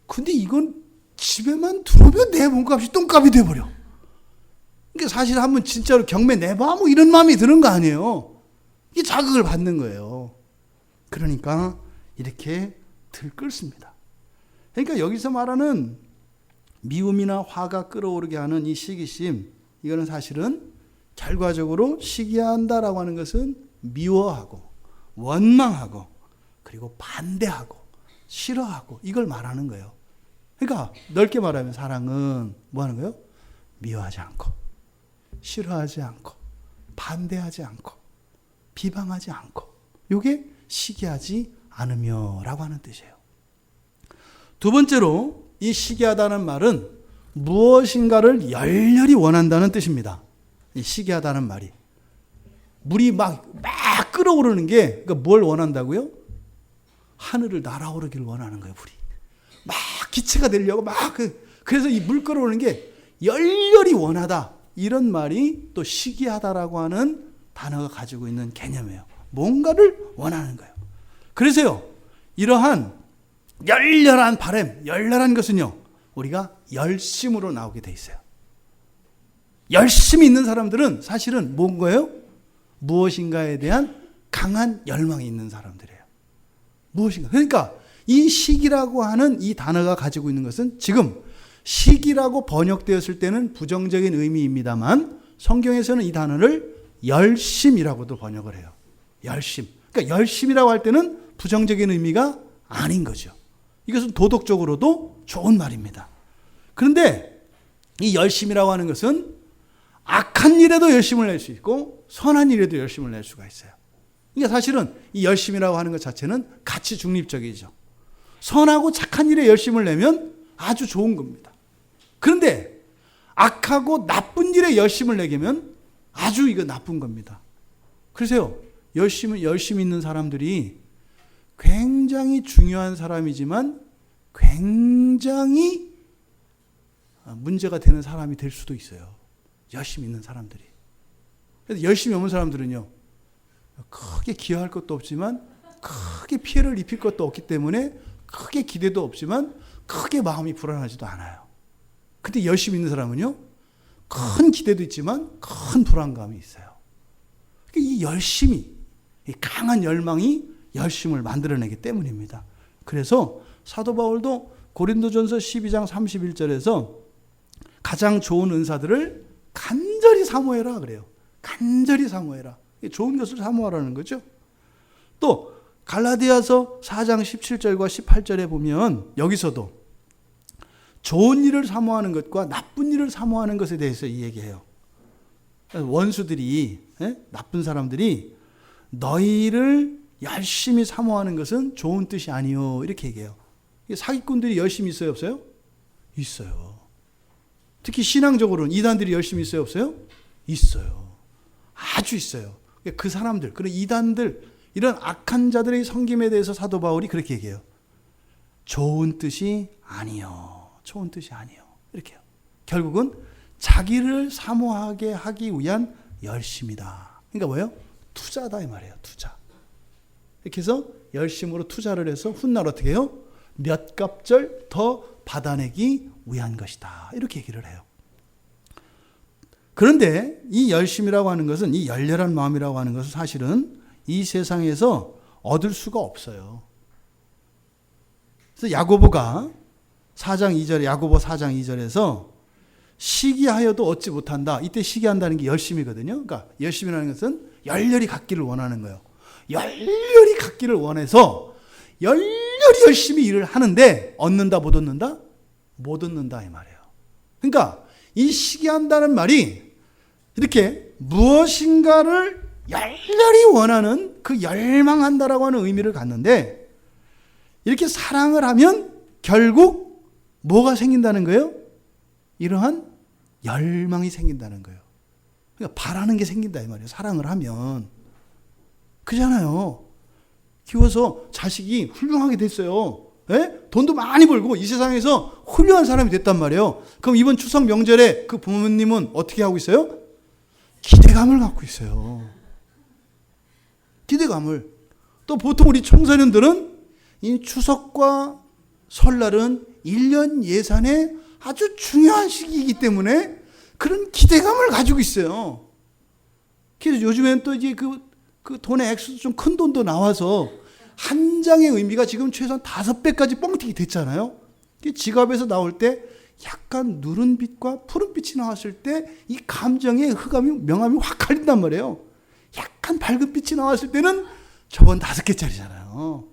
근데 이건 집에만 들어오면 내 몸값이 똥값이 돼버려. 그러니까 사실 한번 진짜로 경매 내봐 이런 마음이 드는 거 아니에요. 이게 자극을 받는 거예요. 그러니까 이렇게 들끓습니다. 그러니까 여기서 말하는 미움이나 화가 끌어오르게 하는 이 시기심, 이거는 사실은 결과적으로 시기한다라고 하는 것은 미워하고 원망하고 그리고 반대하고 싫어하고 이걸 말하는 거예요. 그러니까 넓게 말하면 사랑은 뭐 하는 거예요? 미워하지 않고 싫어하지 않고 반대하지 않고 비방하지 않고, 이게 시기하지 않으며 라고 하는 뜻이에요. 두 번째로 이 시기하다는 말은 무엇인가를 열렬히 원한다는 뜻입니다. 이 시기하다는 말이 물이 막 끓어오르는 게, 그러니까 뭘 원한다고요? 하늘을 날아오르기를 원하는 거예요. 물이 막 기체가 되려고 그래서 이 물 끓어오르는 게 열렬히 원하다, 이런 말이 또 시기하다라고 하는 단어가 가지고 있는 개념이에요. 뭔가를 원하는 거예요. 그래서요, 이러한 열렬한 바람, 열렬한 것은요, 우리가 열심으로 나오게 돼 있어요. 열심히 있는 사람들은 사실은 뭔 거예요? 무엇인가에 대한 강한 열망이 있는 사람들이에요. 무엇인가. 그러니까 이 시기라고 하는 이 단어가 가지고 있는 것은, 지금 시기라고 번역되었을 때는 부정적인 의미입니다만 성경에서는 이 단어를 열심이라고도 번역을 해요. 열심. 그러니까 열심이라고 할 때는 부정적인 의미가 아닌 거죠. 이것은 도덕적으로도 좋은 말입니다. 그런데 이 열심이라고 하는 것은 악한 일에도 열심을 낼 수 있고 선한 일에도 열심을 낼 수가 있어요. 그러니까 사실은 이 열심이라고 하는 것 자체는 가치 중립적이죠. 선하고 착한 일에 열심을 내면 아주 좋은 겁니다. 그런데 악하고 나쁜 일에 열심을 내면 아주 이거 나쁜 겁니다. 그래서요, 열심히 있는 사람들이 굉장히 중요한 사람이지만 굉장히 문제가 되는 사람이 될 수도 있어요. 열심히 있는 사람들이. 그래서 열심히 없는 사람들은요, 크게 기여할 것도 없지만 크게 피해를 입힐 것도 없기 때문에 크게 기대도 없지만 크게 마음이 불안하지도 않아요. 근데 열심히 있는 사람은요, 큰 기대도 있지만 큰 불안감이 있어요. 이 열심이, 이 강한 열망이 열심을 만들어내기 때문입니다. 그래서 사도 바울도 고린도전서 12장 31절에서 가장 좋은 은사들을 간절히 사모해라 그래요. 간절히 사모해라. 좋은 것을 사모하라는 거죠. 또 갈라디아서 4장 17절과 18절에 보면 여기서도 좋은 일을 사모하는 것과 나쁜 일을 사모하는 것에 대해서 이 얘기해요. 원수들이, 나쁜 사람들이 너희를 열심히 사모하는 것은 좋은 뜻이 아니요, 이렇게 얘기해요. 사기꾼들이 열심히 있어요, 없어요? 있어요. 특히 신앙적으로는 이단들이 열심히 있어요, 없어요? 있어요. 아주 있어요. 그 사람들, 그런 이단들, 이런 악한 자들의 섬김에 대해서 사도 바울이 그렇게 얘기해요. 좋은 뜻이 아니요. 좋은 뜻이 아니요. 이렇게요. 결국은 자기를 사모하게 하기 위한 열심이다. 그러니까 뭐예요? 투자다 이 말이에요. 투자. 이렇게 해서 열심으로 투자를 해서 훗날 어떻게 해요? 몇 갑절 더 받아내기 위한 것이다. 이렇게 얘기를 해요. 그런데 이 열심이라고 하는 것은, 이 열렬한 마음이라고 하는 것은 사실은 이 세상에서 얻을 수가 없어요. 그래서 야고보가 4장 2절에, 야고보 4장 2절에서 시기하여도 얻지 못한다. 이때 시기한다는 게 열심이거든요. 그러니까 열심이라는 것은 열렬히 갖기를 원하는 거예요. 열렬히 갖기를 원해서 열렬히 열심히 일을 하는데 얻는다 못 얻는다? 못 얻는다 이 말이에요. 그러니까 이 시기한다는 말이 이렇게 무엇인가를 열렬히 원하는 그 열망한다라고 하는 의미를 갖는데 이렇게 사랑을 하면 결국 뭐가 생긴다는 거예요? 이러한 열망이 생긴다는 거예요. 그러니까 바라는 게 생긴다 이 말이에요. 사랑을 하면. 그잖아요. 키워서 자식이 훌륭하게 됐어요. 예? 돈도 많이 벌고 이 세상에서 훌륭한 사람이 됐단 말이에요. 그럼 이번 추석 명절에 그 부모님은 어떻게 하고 있어요? 기대감을 갖고 있어요. 기대감을. 또 보통 우리 청소년들은 이 추석과 설날은 1년 예산의 아주 중요한 시기이기 때문에 그런 기대감을 가지고 있어요. 그래서 요즘엔 또 이제 그 돈의 액수도 좀 큰 돈도 나와서 한 장의 의미가 지금 최소한 5배까지 뻥튀기 됐잖아요. 지갑에서 나올 때 약간 누른빛과 푸른빛이 나왔을 때 이 감정의 흑암이 명암이 확 갈린단 말이에요. 약간 밝은 빛이 나왔을 때는 저건 5개짜리잖아요.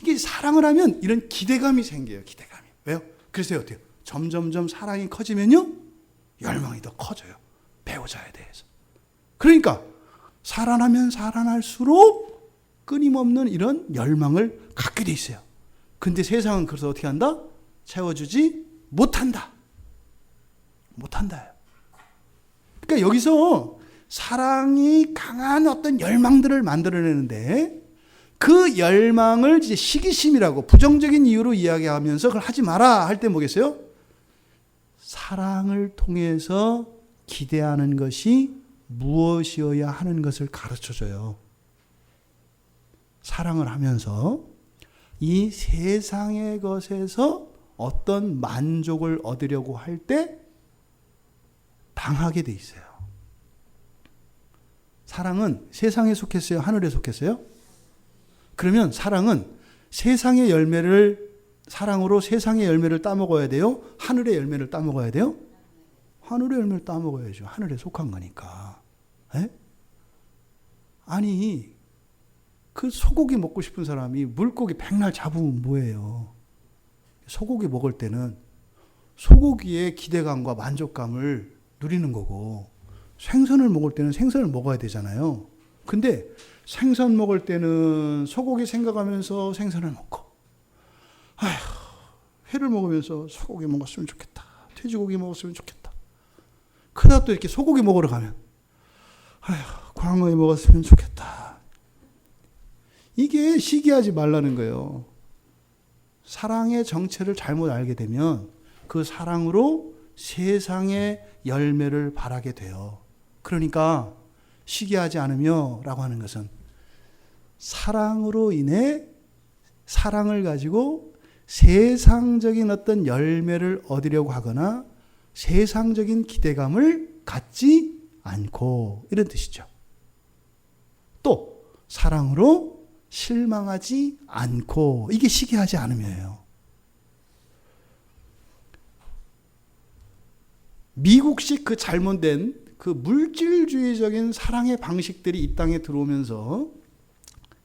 이게 사랑을 하면 이런 기대감이 생겨요. 기대감이. 왜요? 그래서 어때요? 점점점 사랑이 커지면요 열망이 더 커져요. 배우자에 대해서. 그러니까 살아나면 살아날수록 끊임없는 이런 열망을 갖게 돼 있어요. 근데 세상은 그래서 어떻게 한다? 채워주지 못한다. 못한다. 그러니까 여기서 사랑이 강한 어떤 열망들을 만들어내는데 그 열망을 이제 시기심이라고 부정적인 이유로 이야기하면서 그걸 하지 마라 할 때 뭐겠어요? 사랑을 통해서 기대하는 것이 무엇이어야 하는 것을 가르쳐줘요. 사랑을 하면서 이 세상의 것에서 어떤 만족을 얻으려고 할 때 당하게 돼 있어요. 사랑은 세상에 속했어요? 하늘에 속했어요? 그러면 사랑은 세상의 열매를 사랑으로 세상의 열매를 따먹어야 돼요? 하늘의 열매를 따먹어야 돼요? 하늘의 열매를 따먹어야죠. 하늘에 속한 거니까. 에? 아니 그 소고기 먹고 싶은 사람이 물고기 백날 잡으면 뭐예요? 소고기 먹을 때는 소고기의 기대감과 만족감을 누리는 거고 생선을 먹을 때는 생선을 먹어야 되잖아요. 근데 생선 먹을 때는 소고기 생각하면서 생선을 먹고 아휴 회를 먹으면서 소고기 먹었으면 좋겠다. 돼지고기 먹었으면 좋겠다. 그러다 또 이렇게 소고기 먹으러 가면 아휴 광어회 먹었으면 좋겠다. 이게 시기하지 말라는 거예요. 사랑의 정체를 잘못 알게 되면 그 사랑으로 세상의 열매를 바라게 돼요. 그러니까 시기하지 않으며 라고 하는 것은 사랑으로 인해 사랑을 가지고 세상적인 어떤 열매를 얻으려고 하거나 세상적인 기대감을 갖지 않고 이런 뜻이죠. 또 사랑으로 실망하지 않고 이게 시기하지 않으며예요. 미국식 그 잘못된 그 물질주의적인 사랑의 방식들이 이 땅에 들어오면서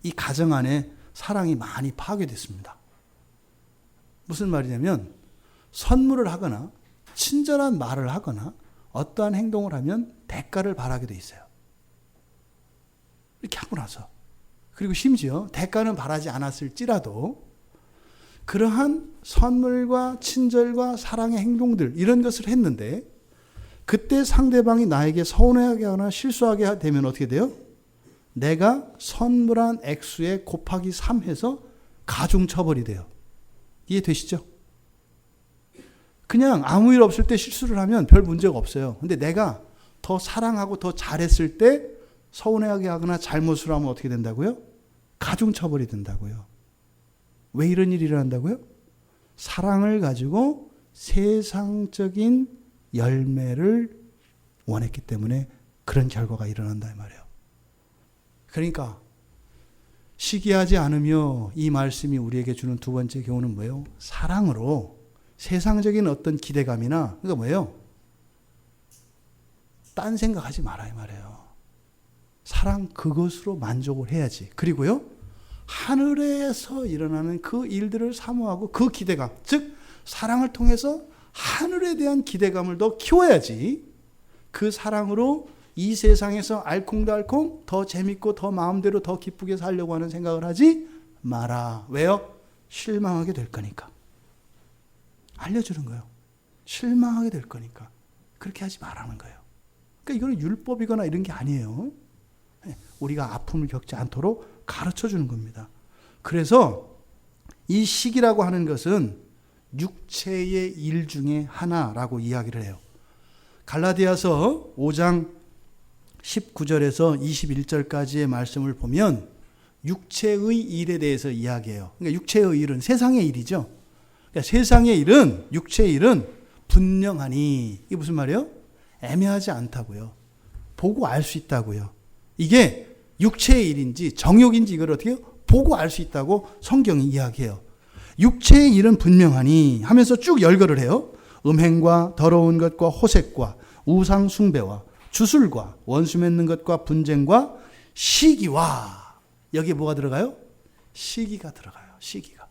이 가정 안에 사랑이 많이 파괴됐습니다. 무슨 말이냐면 선물을 하거나 친절한 말을 하거나 어떠한 행동을 하면 대가를 바라게 돼 있어요. 이렇게 하고 나서 그리고 심지어 대가는 바라지 않았을지라도 그러한 선물과 친절과 사랑의 행동들 이런 것을 했는데 그때 상대방이 나에게 서운해하게 하거나 실수하게 되면 어떻게 돼요? 내가 선물한 액수에 곱하기 3 해서 가중처벌이 돼요. 이해되시죠? 그냥 아무 일 없을 때 실수를 하면 별 문제가 없어요. 근데 내가 더 사랑하고 더 잘했을 때 서운해하게 하거나 잘못을 하면 어떻게 된다고요? 가중처벌이 된다고요. 왜 이런 일이 일어난다고요? 사랑을 가지고 세상적인 열매를 원했기 때문에 그런 결과가 일어난다 이 말이에요. 그러니까 시기하지 않으며 이 말씀이 우리에게 주는 두 번째 교훈은 뭐예요? 사랑으로 세상적인 어떤 기대감이나 그러니까 뭐예요? 딴 생각하지 마라 이 말이에요. 사랑 그것으로 만족을 해야지. 그리고요, 하늘에서 일어나는 그 일들을 사모하고 그 기대감, 즉 사랑을 통해서 하늘에 대한 기대감을 더 키워야지. 그 사랑으로 이 세상에서 알콩달콩 더 재밌고 더 마음대로 더 기쁘게 살려고 하는 생각을 하지 마라. 왜요? 실망하게 될 거니까. 알려주는 거예요. 실망하게 될 거니까. 그렇게 하지 말라는 거예요. 그러니까 이거는 율법이거나 이런 게 아니에요. 우리가 아픔을 겪지 않도록 가르쳐 주는 겁니다. 그래서 이 시기라고 하는 것은 육체의 일 중에 하나라고 이야기를 해요. 갈라디아서 5장 19절에서 21절까지의 말씀을 보면 육체의 일에 대해서 이야기해요. 그러니까 육체의 일은 세상의 일이죠. 그러니까 세상의 일은, 육체의 일은 분명하니, 이게 무슨 말이에요? 애매하지 않다고요. 보고 알 수 있다고요. 이게 육체의 일인지 정욕인지 이걸 어떻게 해요? 보고 알 수 있다고 성경이 이야기해요. 육체의 일은 분명하니 하면서 쭉 열거를 해요. 음행과 더러운 것과 호색과 우상 숭배와 주술과 원수 맺는 것과 분쟁과 시기와, 여기에 뭐가 들어가요? 시기가 들어가요. 시기가.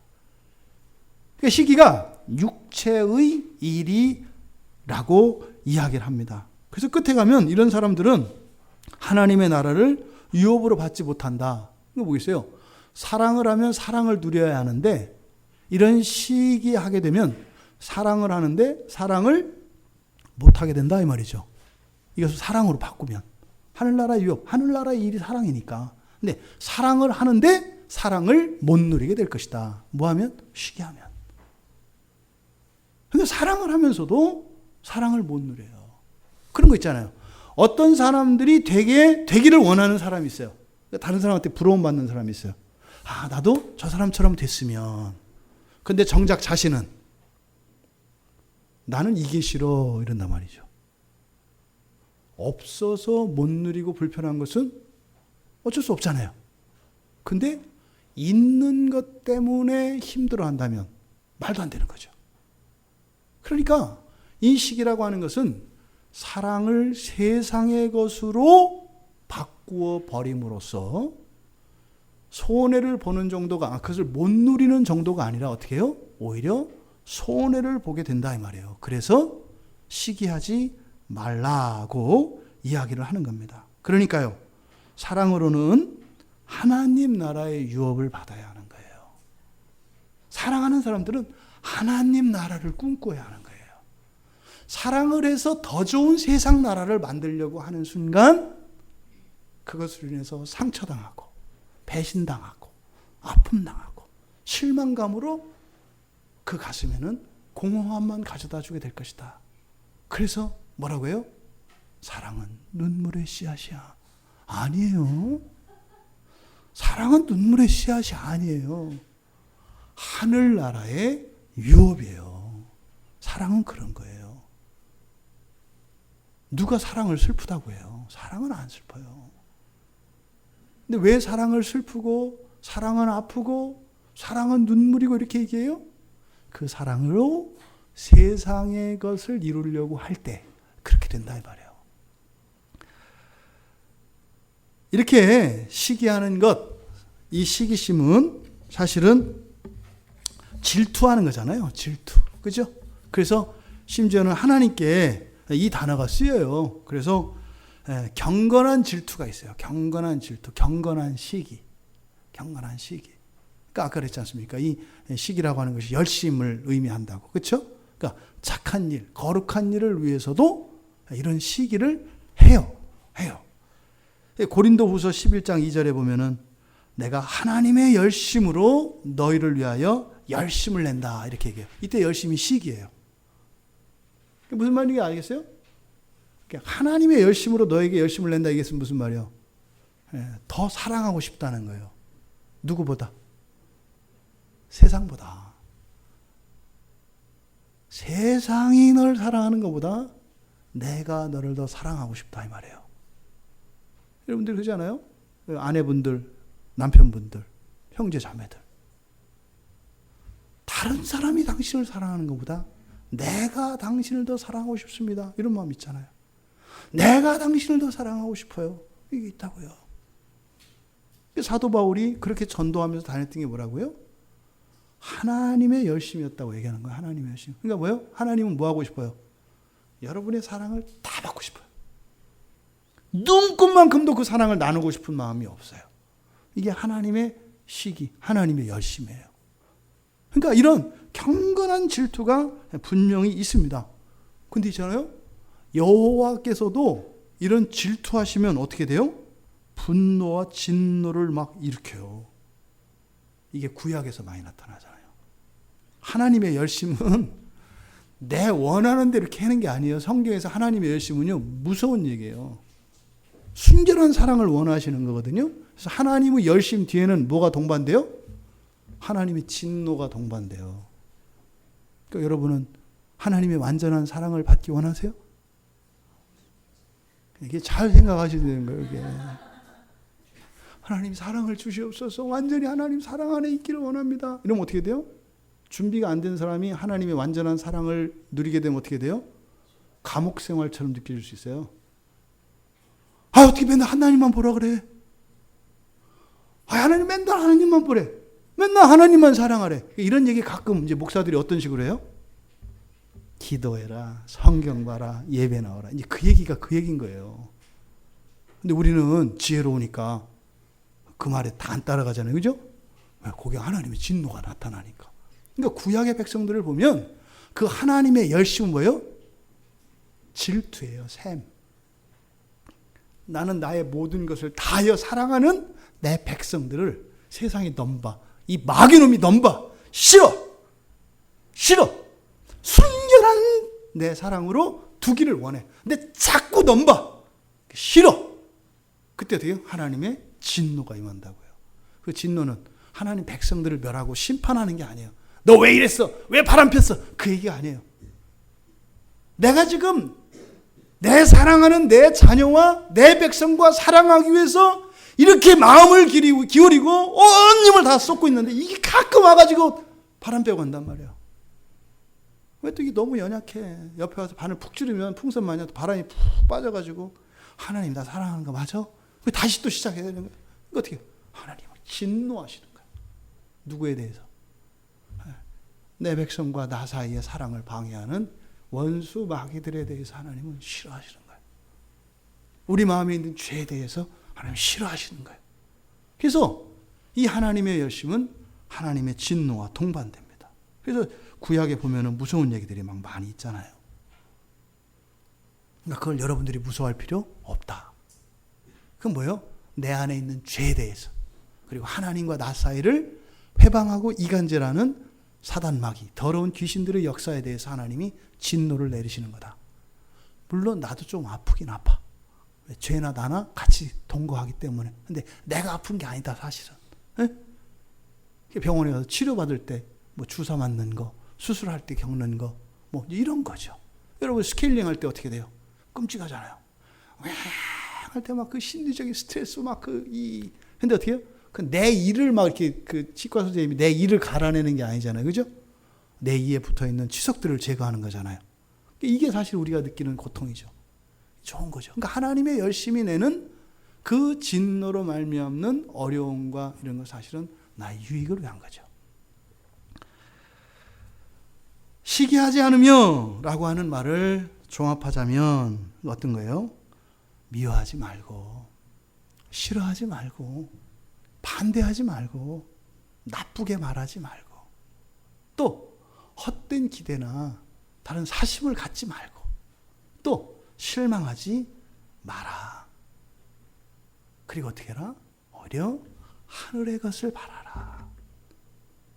그러니까 시기가 육체의 일이라고 이야기를 합니다. 그래서 끝에 가면 이런 사람들은 하나님의 나라를 유업으로 받지 못한다. 이거 뭐겠어요? 사랑을 하면 사랑을 누려야 하는데 이런 시기하게 되면 사랑을 하는데 사랑을 못하게 된다 이 말이죠. 이것을 사랑으로 바꾸면 하늘나라 유업, 하늘나라의 일이 사랑이니까. 근데 사랑을 하는데 사랑을 못 누리게 될 것이다. 뭐하면? 시기하면. 근데 사랑을 하면서도 사랑을 못 누려요. 그런 거 있잖아요. 어떤 사람들이 되기를 원하는 사람이 있어요. 다른 사람한테 부러움받는 사람이 있어요. 아, 나도 저 사람처럼 됐으면. 근데 정작 자신은 나는 이게 싫어 이런단 말이죠. 없어서 못 누리고 불편한 것은 어쩔 수 없잖아요. 근데 있는 것 때문에 힘들어한다면 말도 안 되는 거죠. 그러니까 이 시기라고 하는 것은 사랑을 세상의 것으로 바꾸어 버림으로써 손해를 보는 정도가, 그것을 못 누리는 정도가 아니라 어떻게 해요? 오히려 손해를 보게 된다 이 말이에요. 그래서 시기하지 말라고 이야기를 하는 겁니다. 그러니까요, 사랑으로는 하나님 나라의 유업을 받아야 하는 거예요. 사랑하는 사람들은 하나님 나라를 꿈꿔야 하는 거예요. 사랑을 해서 더 좋은 세상 나라를 만들려고 하는 순간 그것으로 인해서 상처당하고 배신당하고 아픔당하고 실망감으로 그 가슴에는 공허함만 가져다 주게 될 것이다. 그래서 뭐라고 해요? 사랑은 눈물의 씨앗이야. 아니에요. 사랑은 눈물의 씨앗이 아니에요. 하늘나라의 유업이에요. 사랑은 그런 거예요. 누가 사랑을 슬프다고 해요? 사랑은 안 슬퍼요. 근데 왜 사랑을 슬프고 사랑은 아프고 사랑은 눈물이고 이렇게 얘기해요? 그 사랑으로 세상의 것을 이루려고 할 때 그렇게 된다 이 말이에요. 이렇게 시기하는 것, 이 시기심은 사실은 질투하는 거잖아요. 질투. 그죠? 그래서 심지어는 하나님께 이 단어가 쓰여요. 그래서 경건한 질투가 있어요. 경건한 질투, 경건한 시기. 경건한 시기. 그러니까 아까 그랬지 않습니까? 이 시기라고 하는 것이 열심을 의미한다고. 그렇죠? 그러니까 착한 일, 거룩한 일을 위해서도 이런 시기를 해요. 고린도후서 11장 2절에 보면은 내가 하나님의 열심으로 너희를 위하여 열심을 낸다 이렇게 얘기해요. 이때 열심이 시기예요. 무슨 말인지 알겠어요? 하나님의 열심으로 너에게 열심을 낸다 이게 무슨 말이에요? 더 사랑하고 싶다는 거예요. 누구보다? 세상보다. 세상이 널 사랑하는 것보다 내가 너를 더 사랑하고 싶다 이 말이에요. 여러분들 그러지 않아요? 아내분들, 남편분들, 형제 자매들. 다른 사람이 당신을 사랑하는 것보다 내가 당신을 더 사랑하고 싶습니다. 이런 마음 있잖아요. 내가 당신을 더 사랑하고 싶어요. 이게 있다고요. 사도 바울이 그렇게 전도하면서 다녔던 게 뭐라고요? 하나님의 열심이었다고 얘기하는 거예요. 하나님의 열심. 그러니까 뭐예요? 하나님은 뭐 하고 싶어요? 여러분의 사랑을 다 받고 싶어요. 눈꽃만큼도 그 사랑을 나누고 싶은 마음이 없어요. 이게 하나님의 시기, 하나님의 열심이에요. 그러니까 이런 경건한 질투가 분명히 있습니다. 근데 있잖아요. 여호와께서도 이런 질투하시면 어떻게 돼요? 분노와 진노를 막 일으켜요. 이게 구약에서 많이 나타나잖아요. 하나님의 열심은 내 원하는 대로 이렇게 하는 게 아니에요. 성경에서 하나님의 열심은요, 무서운 얘기예요. 순결한 사랑을 원하시는 거거든요. 그래서 하나님의 열심 뒤에는 뭐가 동반돼요? 하나님의 진노가 동반돼요. 그러니까 여러분은 하나님의 완전한 사랑을 받기 원하세요? 이게 잘 생각하셔야 되는 거예요. 이게. 하나님 사랑을 주시옵소서. 완전히 하나님 사랑 안에 있기를 원합니다. 이러면 어떻게 돼요? 준비가 안 된 사람이 하나님의 완전한 사랑을 누리게 되면 어떻게 돼요? 감옥 생활처럼 느껴질 수 있어요. 아, 어떻게 맨날 하나님만 보라 그래? 아, 하나님 맨날 하나님만 보래. 맨날 하나님만 사랑하래. 이런 얘기 가끔 이제 목사들이 어떤 식으로 해요? 기도해라, 성경 봐라, 예배 나와라. 이제 그 얘기가 그 얘기인 거예요. 근데 우리는 지혜로우니까 그 말에 다 안 따라가잖아요. 그죠? 거기에 하나님의 진노가 나타나니까. 그러니까 구약의 백성들을 보면 그 하나님의 열심은 뭐예요? 질투예요. 샘. 나는 나의 모든 것을 다하여 사랑하는 내 백성들을 세상이 넘봐. 이 마귀놈이 넘봐. 싫어. 싫어. 순결한 내 사랑으로 두기를 원해. 근데 자꾸 넘봐. 싫어. 그때 어떻게 해요? 하나님의 진노가 임한다고요. 그 진노는 하나님 백성들을 멸하고 심판하는 게 아니에요. 너 왜 이랬어? 왜 바람 폈어? 그 얘기가 아니에요. 내가 지금 내 사랑하는 내 자녀와 내 백성과 사랑하기 위해서 이렇게 마음을 기울이고 온 힘을 다 쏟고 있는데 이게 가끔 와가지고 바람 빼고 간단 말이에요. 왜 또 이게 너무 연약해. 옆에 와서 바늘 푹 줄이면 풍선 마냥 바람이 푹 빠져가지고 하나님 나 사랑하는 거 맞아? 다시 또 시작해야 되는 거예요. 이거 어떻게 해요? 하나님은 진노하시는 거예요. 누구에 대해서? 내 백성과 나 사이의 사랑을 방해하는 원수 마귀들에 대해서 하나님은 싫어하시는 거예요. 우리 마음에 있는 죄에 대해서 하나님 싫어하시는 거예요. 그래서 이 하나님의 열심은 하나님의 진노와 동반됩니다. 그래서 구약에 보면은 무서운 얘기들이 막 많이 있잖아요. 그러니까 그걸 여러분들이 무서워할 필요 없다. 그건 뭐예요? 내 안에 있는 죄에 대해서 그리고 하나님과 나 사이를 회방하고 이간질하는 사단 마귀, 더러운 귀신들의 역사에 대해서 하나님이 진노를 내리시는 거다. 물론 나도 좀 아프긴 아파. 죄나 나나 같이 동거하기 때문에. 근데 내가 아픈 게 아니다 사실은. 에? 병원에 가서 치료받을 때 뭐 주사 맞는 거, 수술할 때 겪는 거, 뭐 이런 거죠. 여러분 스케일링 할 때 어떻게 돼요? 끔찍하잖아요. 할 때 막 그 심리적인 스트레스 근데 어떻게 해요? 내 이를 막 이렇게 그 치과 선생님이 내 이를 갈아내는 게 아니잖아요. 그죠? 내 이에 붙어 있는 치석들을 제거하는 거잖아요. 이게 사실 우리가 느끼는 고통이죠. 좋은 거죠. 그러니까 하나님의 열심히 내는 그 진노로 말미암는 어려움과 이런 거 사실은 나의 유익을 위한 거죠. 시기하지 않으며 라고 하는 말을 종합하자면 어떤 거예요? 미워하지 말고, 싫어하지 말고, 반대하지 말고, 나쁘게 말하지 말고, 또 헛된 기대나 다른 사심을 갖지 말고, 또 실망하지 마라. 그리고 어떻게 해라? 오히려 하늘의 것을 바라라.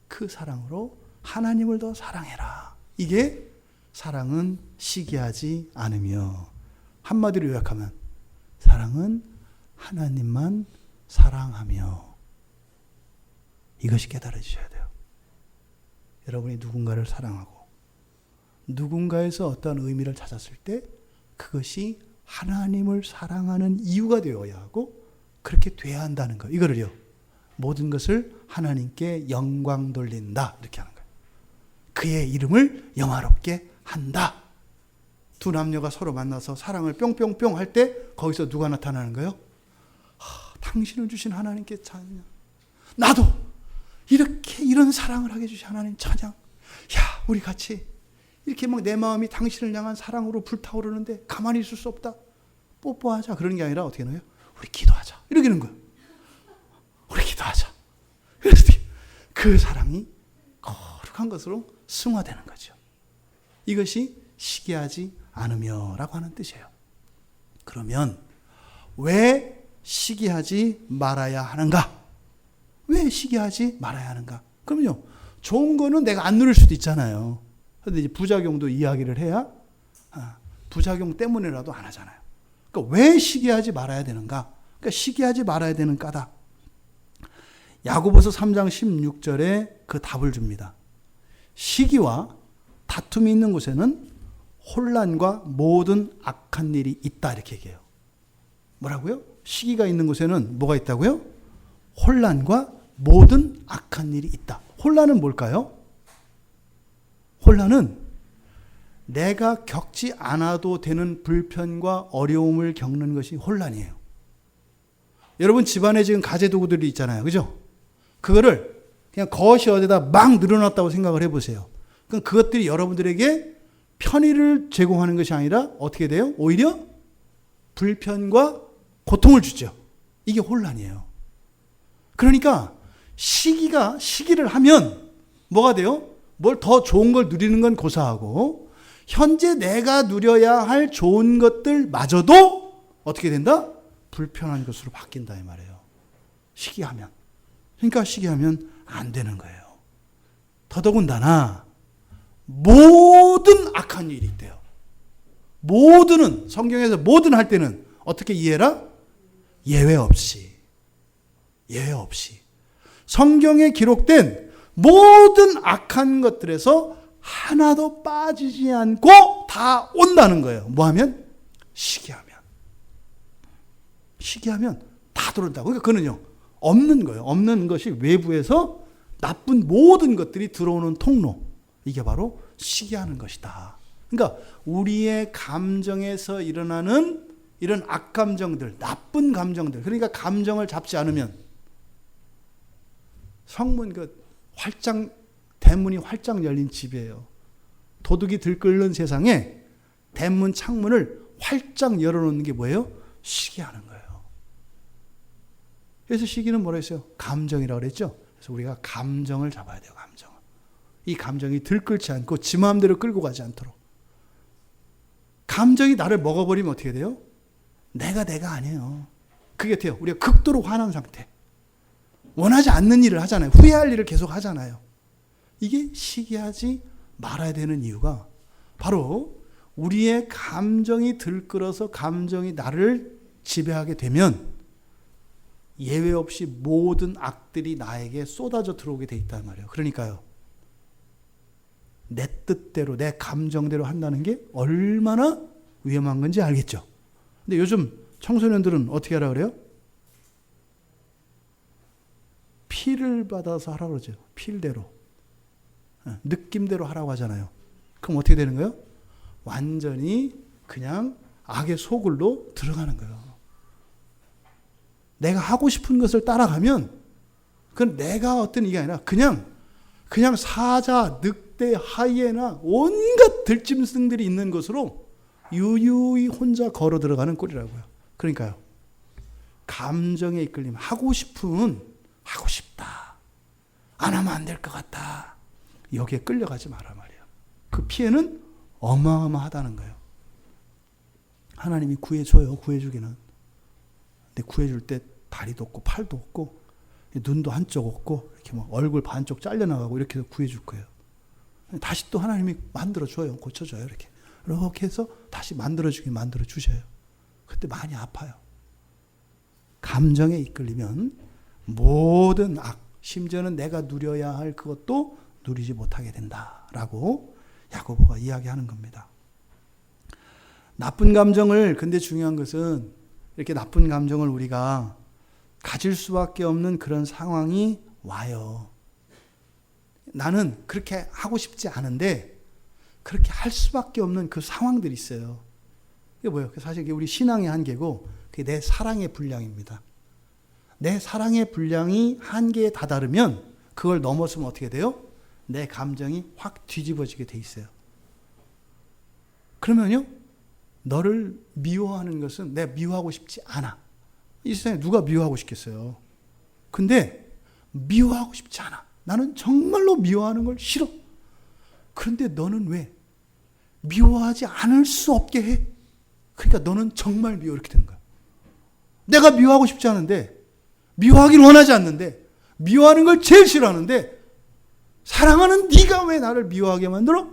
그 사랑으로 하나님을 더 사랑해라. 이게 사랑은 시기하지 않으며, 한마디로 요약하면 사랑은 하나님만 사랑하며. 이것이 깨달아지셔야 돼요. 여러분이 누군가를 사랑하고 누군가에서 어떤 의미를 찾았을 때 그것이 하나님을 사랑하는 이유가 되어야 하고 그렇게 돼야 한다는 거. 이거를요. 모든 것을 하나님께 영광 돌린다. 이렇게 하는 거예요. 그의 이름을 영화롭게 한다. 두 남녀가 서로 만나서 사랑을 뿅뿅뿅 할 때 거기서 누가 나타나는 거예요? 당신을 주신 하나님께 찬양. 나도 이렇게 이런 사랑을 하게 주신 하나님 찬양. 야, 우리 같이 이렇게 막 내 마음이 당신을 향한 사랑으로 불타오르는데 가만히 있을 수 없다. 뽀뽀하자. 그런 게 아니라 어떻게 해요? 우리 기도하자. 이렇게 하는 거예요. 우리 기도하자. 그래서 그 사랑이 거룩한 것으로 승화되는 거죠. 이것이 시기하지 않으며 라고 하는 뜻이에요. 그러면 왜 시기하지 말아야 하는가? 왜 시기하지 말아야 하는가? 그러면요, 좋은 거는 내가 안 누릴 수도 있잖아요. 그런데 이제 부작용도 이야기를 해야 부작용 때문에라도 안 하잖아요. 그러니까 왜 시기하지 말아야 되는가? 그러니까 시기하지 말아야 되는 까닭. 야고보서 3장 16절에 그 답을 줍니다. 시기와 다툼이 있는 곳에는 혼란과 모든 악한 일이 있다, 이렇게 얘기해요. 뭐라고요? 시기가 있는 곳에는 뭐가 있다고요? 혼란과 모든 악한 일이 있다. 혼란은 뭘까요? 혼란은 내가 겪지 않아도 되는 불편과 어려움을 겪는 것이 혼란이에요. 여러분 집안에 지금 가재도구들이 있잖아요. 그죠? 그거를 그냥 거실 어디다 막 늘어놨다고 생각을 해보세요. 그럼 그것들이 여러분들에게 편의를 제공하는 것이 아니라 어떻게 돼요? 오히려 불편과 고통을 주죠. 이게 혼란이에요. 그러니까 시기를 하면 뭐가 돼요? 뭘 더 좋은 걸 누리는 건 고사하고 현재 내가 누려야 할 좋은 것들마저도 어떻게 된다? 불편한 것으로 바뀐다 이 말이에요. 시기하면. 그러니까 시기하면 안 되는 거예요. 더더군다나 모든 악한 일이 있대요. 모든은 성경에서 모든 할 때는 어떻게 이해라? 예외 없이. 예외 없이. 성경에 기록된 모든 악한 것들에서 하나도 빠지지 않고 다 온다는 거예요. 뭐 하면? 시기하면. 시기하면 다 들어온다고. 그러니까 그거는요, 없는 거예요. 없는 것이 외부에서 나쁜 모든 것들이 들어오는 통로. 이게 바로 시기하는 것이다. 그러니까 우리의 감정에서 일어나는 이런 악감정들, 나쁜 감정들, 그러니까 감정을 잡지 않으면 성문 대문이 활짝 열린 집이에요. 도둑이 들끓는 세상에 대문 창문을 활짝 열어놓는 게 뭐예요? 시기하는 거예요. 그래서 시기는 뭐라 했어요? 감정이라고 그랬죠. 그래서 우리가 감정을 잡아야 돼요. 감정을. 이 감정이 들끓지 않고 지 마음대로 끌고 가지 않도록. 감정이 나를 먹어버리면 어떻게 돼요? 내가 아니에요. 그게 돼요. 우리가 극도로 화난 상태. 원하지 않는 일을 하잖아요. 후회할 일을 계속 하잖아요. 이게 시기하지 말아야 되는 이유가 바로 우리의 감정이 들끓어서 감정이 나를 지배하게 되면 예외 없이 모든 악들이 나에게 쏟아져 들어오게 돼 있단 말이에요. 그러니까요, 내 뜻대로 내 감정대로 한다는 게 얼마나 위험한 건지 알겠죠. 근데 요즘 청소년들은 어떻게 하라 그래요? 필을 받아서 하라고 그러죠. 필대로. 느낌대로 하라고 하잖아요. 그럼 어떻게 되는 거예요? 완전히 그냥 악의 소굴로 들어가는 거예요. 내가 하고 싶은 것을 따라가면 그건 내가 어떤 이게 아니라 그냥 사자, 늑대, 하이에나 온갖 들짐승들이 있는 것으로 유유히 혼자 걸어 들어가는 꼴이라고요. 그러니까요, 감정에 이끌리면 하고 싶다. 안 하면 안 될 것 같다. 여기에 끌려가지 마라 말이에요. 그 피해는 어마어마하다는 거예요. 하나님이 구해줘요. 구해주기는. 근데 구해줄 때 다리도 없고 팔도 없고 눈도 한쪽 없고 이렇게 막 얼굴 반쪽 잘려나가고 이렇게 해서 구해줄 거예요. 다시 또 하나님이 만들어줘요. 고쳐줘요. 이렇게 해서 다시 만들어주셔요. 그때 많이 아파요. 감정에 이끌리면 모든 악, 심지어는 내가 누려야 할 그것도 누리지 못하게 된다라고 야고보가 이야기하는 겁니다. 나쁜 감정을, 근데 중요한 것은 이렇게 나쁜 감정을 우리가 가질 수밖에 없는 그런 상황이 와요. 나는 그렇게 하고 싶지 않은데 그렇게 할 수밖에 없는 그 상황들이 있어요. 이게 뭐예요? 사실 우리 신앙의 한계고 그게 내 사랑의 분량입니다. 내 사랑의 분량이 한계에 다다르면 그걸 넘어서면 어떻게 돼요? 내 감정이 확 뒤집어지게 돼 있어요. 그러면요, 너를 미워하는 것은 내가 미워하고 싶지 않아. 이 세상에 누가 미워하고 싶겠어요? 근데 미워하고 싶지 않아. 나는 정말로 미워하는 걸 싫어. 그런데 너는 왜 미워하지 않을 수 없게 해? 그러니까 너는 정말 미워 이렇게 되는 거야. 내가 미워하고 싶지 않은데, 미워하길 원하지 않는데, 미워하는 걸 제일 싫어하는데, 사랑하는 네가 왜 나를 미워하게 만들어?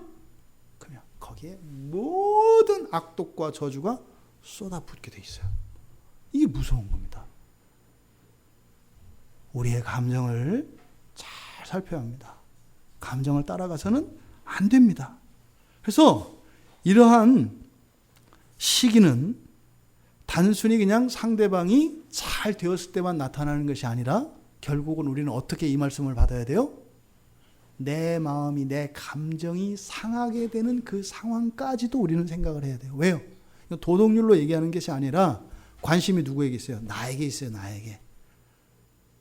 그러면 거기에 모든 악독과 저주가 쏟아붓게 돼 있어요. 이게 무서운 겁니다. 우리의 감정을 잘 살펴야 합니다. 감정을 따라가서는 안 됩니다. 그래서 이러한 시기는 단순히 그냥 상대방이 잘 되었을 때만 나타나는 것이 아니라 결국은 우리는 어떻게 이 말씀을 받아야 돼요? 내 마음이, 내 감정이 상하게 되는 그 상황까지도 우리는 생각을 해야 돼요. 왜요? 도덕률로 얘기하는 것이 아니라 관심이 누구에게 있어요? 나에게 있어요. 나에게.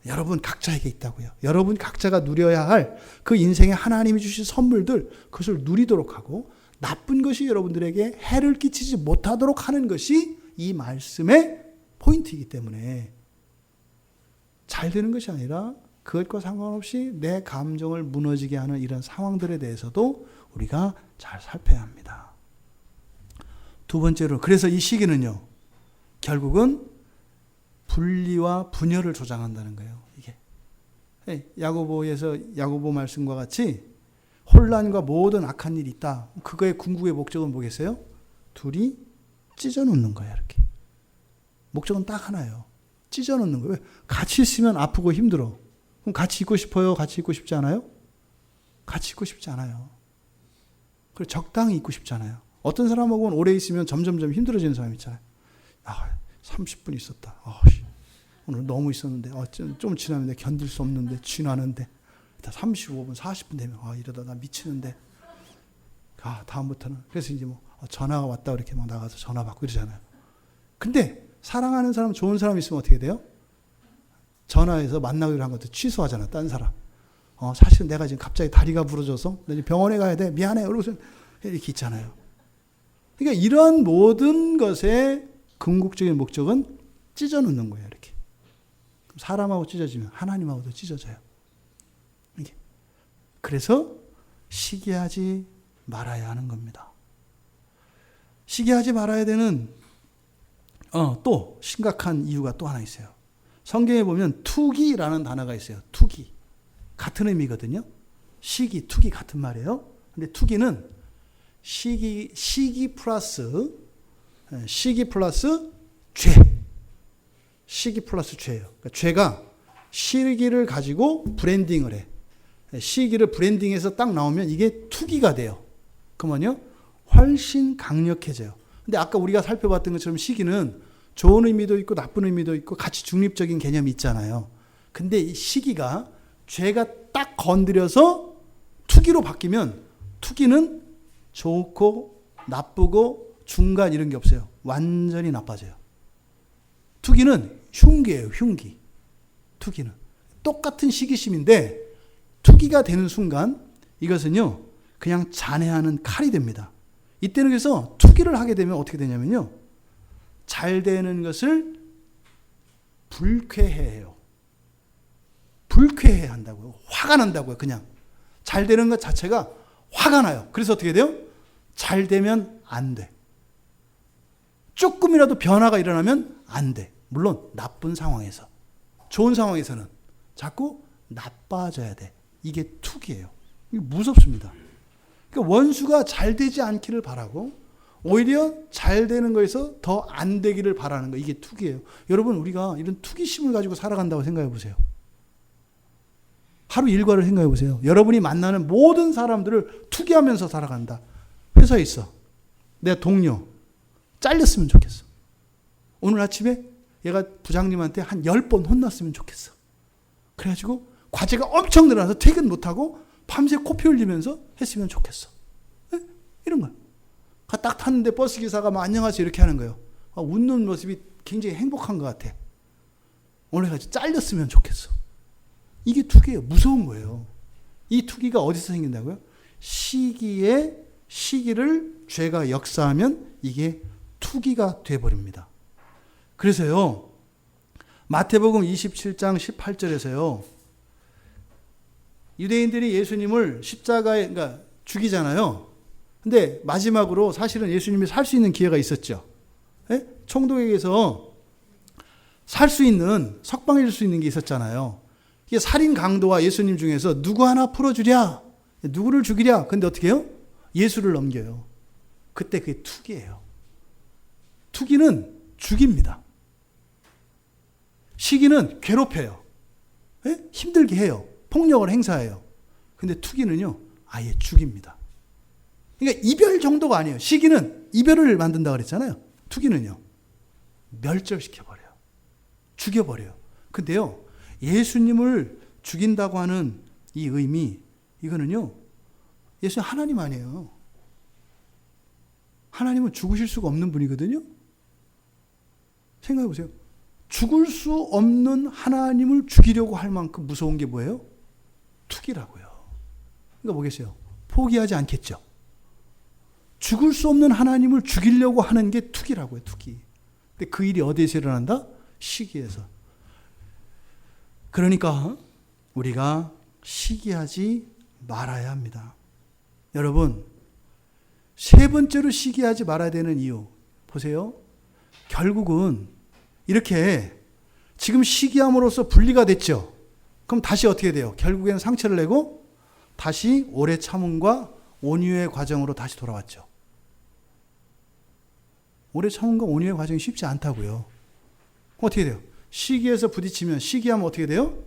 여러분 각자에게 있다고요. 여러분 각자가 누려야 할 그 인생에 하나님이 주신 선물들, 그것을 누리도록 하고 나쁜 것이 여러분들에게 해를 끼치지 못하도록 하는 것이 이 말씀의 포인트이기 때문에 잘 되는 것이 아니라 그것과 상관없이 내 감정을 무너지게 하는 이런 상황들에 대해서도 우리가 잘 살펴야 합니다. 두 번째로, 그래서 이 시기는요, 결국은 분리와 분열을 조장한다는 거예요. 이게 야고보에서 야고보 말씀과 같이 혼란과 모든 악한 일이 있다. 그거의 궁극의 목적은 뭐겠어요? 둘이 찢어놓는 거예요. 이렇게 목적은 딱 하나예요. 찢어놓는 거예요. 같이 있으면 아프고 힘들어. 그럼 같이 있고 싶어요? 같이 있고 싶지 않아요? 같이 있고 싶지 않아요. 그리고 적당히 있고 싶지 않아요. 어떤 사람하고는 오래 있으면 점점점 힘들어지는 사람 있잖아요. 30분 있었다. 오늘 너무 있었는데 좀 지나면 내가 견딜 수 없는데 지나는데 35분 40분 되면 이러다 나 미치는데 다음부터는 그래서 이제 전화가 왔다 이렇게 막 나가서 전화 받고 이러잖아요. 근데 사랑하는 사람, 좋은 사람 있으면 어떻게 돼요? 전화해서 만나기로 한 것도 취소하잖아. 딴 사람. 사실은 내가 지금 갑자기 다리가 부러져서 나 지금 병원에 가야 돼. 미안해. 이러고서 이렇게 있잖아요. 그러니까 이러한 모든 것의 궁극적인 목적은 찢어놓는 거예요. 이렇게. 사람하고 찢어지면 하나님하고도 찢어져요. 이게. 그래서 시기하지 말아야 하는 겁니다. 시기하지 말아야 되는 또 심각한 이유가 또 하나 있어요. 성경에 보면 투기라는 단어가 있어요. 투기. 같은 의미거든요. 시기, 투기 같은 말이에요. 근데 투기는 시기 플러스 죄. 시기 플러스 죄예요. 그러니까 죄가 시기를 가지고 브랜딩을 해. 시기를 브랜딩해서 딱 나오면 이게 투기가 돼요. 그러면요, 훨씬 강력해져요. 근데 아까 우리가 살펴봤던 것처럼 시기는 좋은 의미도 있고 나쁜 의미도 있고 같이 중립적인 개념이 있잖아요. 근데 이 시기가 죄가 딱 건드려서 투기로 바뀌면 투기는 좋고 나쁘고 중간 이런 게 없어요. 완전히 나빠져요. 투기는 흉기예요. 흉기. 투기는 똑같은 시기심인데 투기가 되는 순간 이것은요 그냥 잔해하는 칼이 됩니다. 이때는 그래서 투기를 하게 되면 어떻게 되냐면요, 잘 되는 것을 불쾌해해요. 불쾌해 한다고요. 화가 난다고요. 그냥 잘 되는 것 자체가 화가 나요. 그래서 어떻게 돼요? 잘 되면 안 돼. 조금이라도 변화가 일어나면 안 돼. 물론 나쁜 상황에서. 좋은 상황에서는 자꾸 나빠져야 돼. 이게 투기예요. 이게 무섭습니다. 그러니까 원수가 잘 되지 않기를 바라고 오히려 잘 되는 거에서 더 안 되기를 바라는 거, 이게 투기예요. 여러분, 우리가 이런 투기심을 가지고 살아간다고 생각해 보세요. 하루 일과를 생각해 보세요. 여러분이 만나는 모든 사람들을 투기하면서 살아간다. 회사에 있어. 내 동료 잘렸으면 좋겠어. 오늘 아침에 얘가 부장님한테 한 10번 혼났으면 좋겠어. 그래가지고 과제가 엄청 늘어나서 퇴근 못하고 밤새 코피 흘리면서 했으면 좋겠어. 이런 거예요. 딱 탔는데 버스 기사가 막 안녕하세요 이렇게 하는 거예요. 웃는 모습이 굉장히 행복한 것 같아. 오늘 같이 잘렸으면 좋겠어. 이게 투기예요. 무서운 거예요. 이 투기가 어디서 생긴다고요? 시기를 죄가 역사하면 이게 투기가 돼버립니다. 그래서요, 마태복음 27장 18절에서요, 유대인들이 예수님을 십자가에, 그러니까 죽이잖아요. 근데 마지막으로 사실은 예수님이 살 수 있는 기회가 있었죠. 예? 총독에게서 살 수 있는, 석방해줄 수 있는 게 있었잖아요. 이게 살인 강도와 예수님 중에서 누구 하나 풀어주랴, 누구를 죽이랴. 근데 어떻게 해요? 예수를 넘겨요. 그때 그게 투기예요. 투기는 죽입니다. 시기는 괴롭혀요. 예? 힘들게 해요. 폭력을 행사해요. 근데 투기는요, 아예 죽입니다. 그러니까 이별 정도가 아니에요. 시기는 이별을 만든다고 그랬잖아요. 투기는요, 멸절시켜버려요. 죽여버려요. 근데요, 예수님을 죽인다고 하는 이 의미, 이거는요, 예수님 하나님 아니에요. 하나님은 죽으실 수가 없는 분이거든요. 생각해 보세요. 죽을 수 없는 하나님을 죽이려고 할 만큼 무서운 게 뭐예요? 투기라고요. 그러니까 뭐겠어요? 포기하지 않겠죠. 죽을 수 없는 하나님을 죽이려고 하는 게 투기라고요. 투기. 근데 그 일이 어디에서 일어난다? 시기에서. 그러니까 우리가 시기하지 말아야 합니다. 여러분, 세 번째로 시기하지 말아야 되는 이유 보세요. 결국은 이렇게 지금 시기함으로써 분리가 됐죠. 그럼 다시 어떻게 돼요? 결국에는 상처를 내고 다시 오래 참음과 온유의 과정으로 다시 돌아왔죠. 오래 참음과 온유의 과정이 쉽지 않다고요. 어떻게 돼요? 시기에서 부딪히면 시기하면 어떻게 돼요?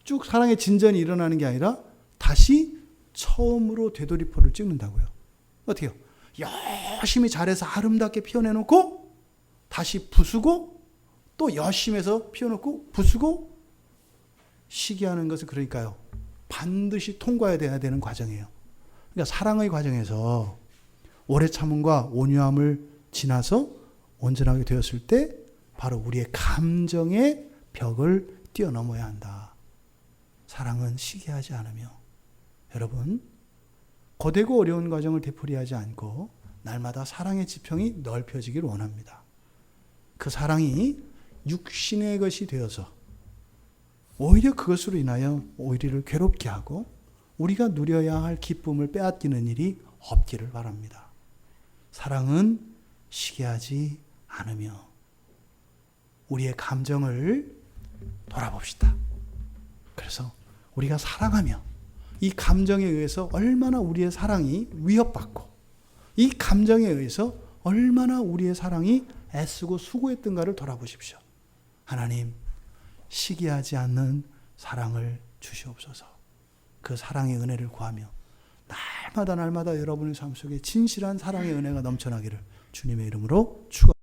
쭉 사랑의 진전이 일어나는 게 아니라 다시 처음으로 되돌이표를 찍는다고요. 어떻게 해요? 열심히 잘해서 아름답게 피워내놓고 다시 부수고 또 열심히 해서 피워놓고 부수고. 시기하는 것은 그러니까요, 반드시 통과해야 되는 과정이에요. 그러니까 사랑의 과정에서 오래 참음과 온유함을 지나서 온전하게 되었을 때 바로 우리의 감정의 벽을 뛰어넘어야 한다. 사랑은 시기하지 않으며, 여러분, 고되고 어려운 과정을 되풀이하지 않고 날마다 사랑의 지평이 넓혀지길 원합니다. 그 사랑이 육신의 것이 되어서 오히려 그것으로 인하여 우리를 괴롭게 하고 우리가 누려야 할 기쁨을 빼앗기는 일이 없기를 바랍니다. 사랑은 시기하지 않으며 우리의 감정을 돌아봅시다. 그래서 우리가 사랑하며 이 감정에 의해서 얼마나 우리의 사랑이 위협받고 이 감정에 의해서 얼마나 우리의 사랑이 애쓰고 수고했던가를 돌아보십시오. 하나님, 시기하지 않는 사랑을 주시옵소서. 그 사랑의 은혜를 구하며 날마다 여러분의 삶 속에 진실한 사랑의 은혜가 넘쳐나기를 주님의 이름으로 축원합니다.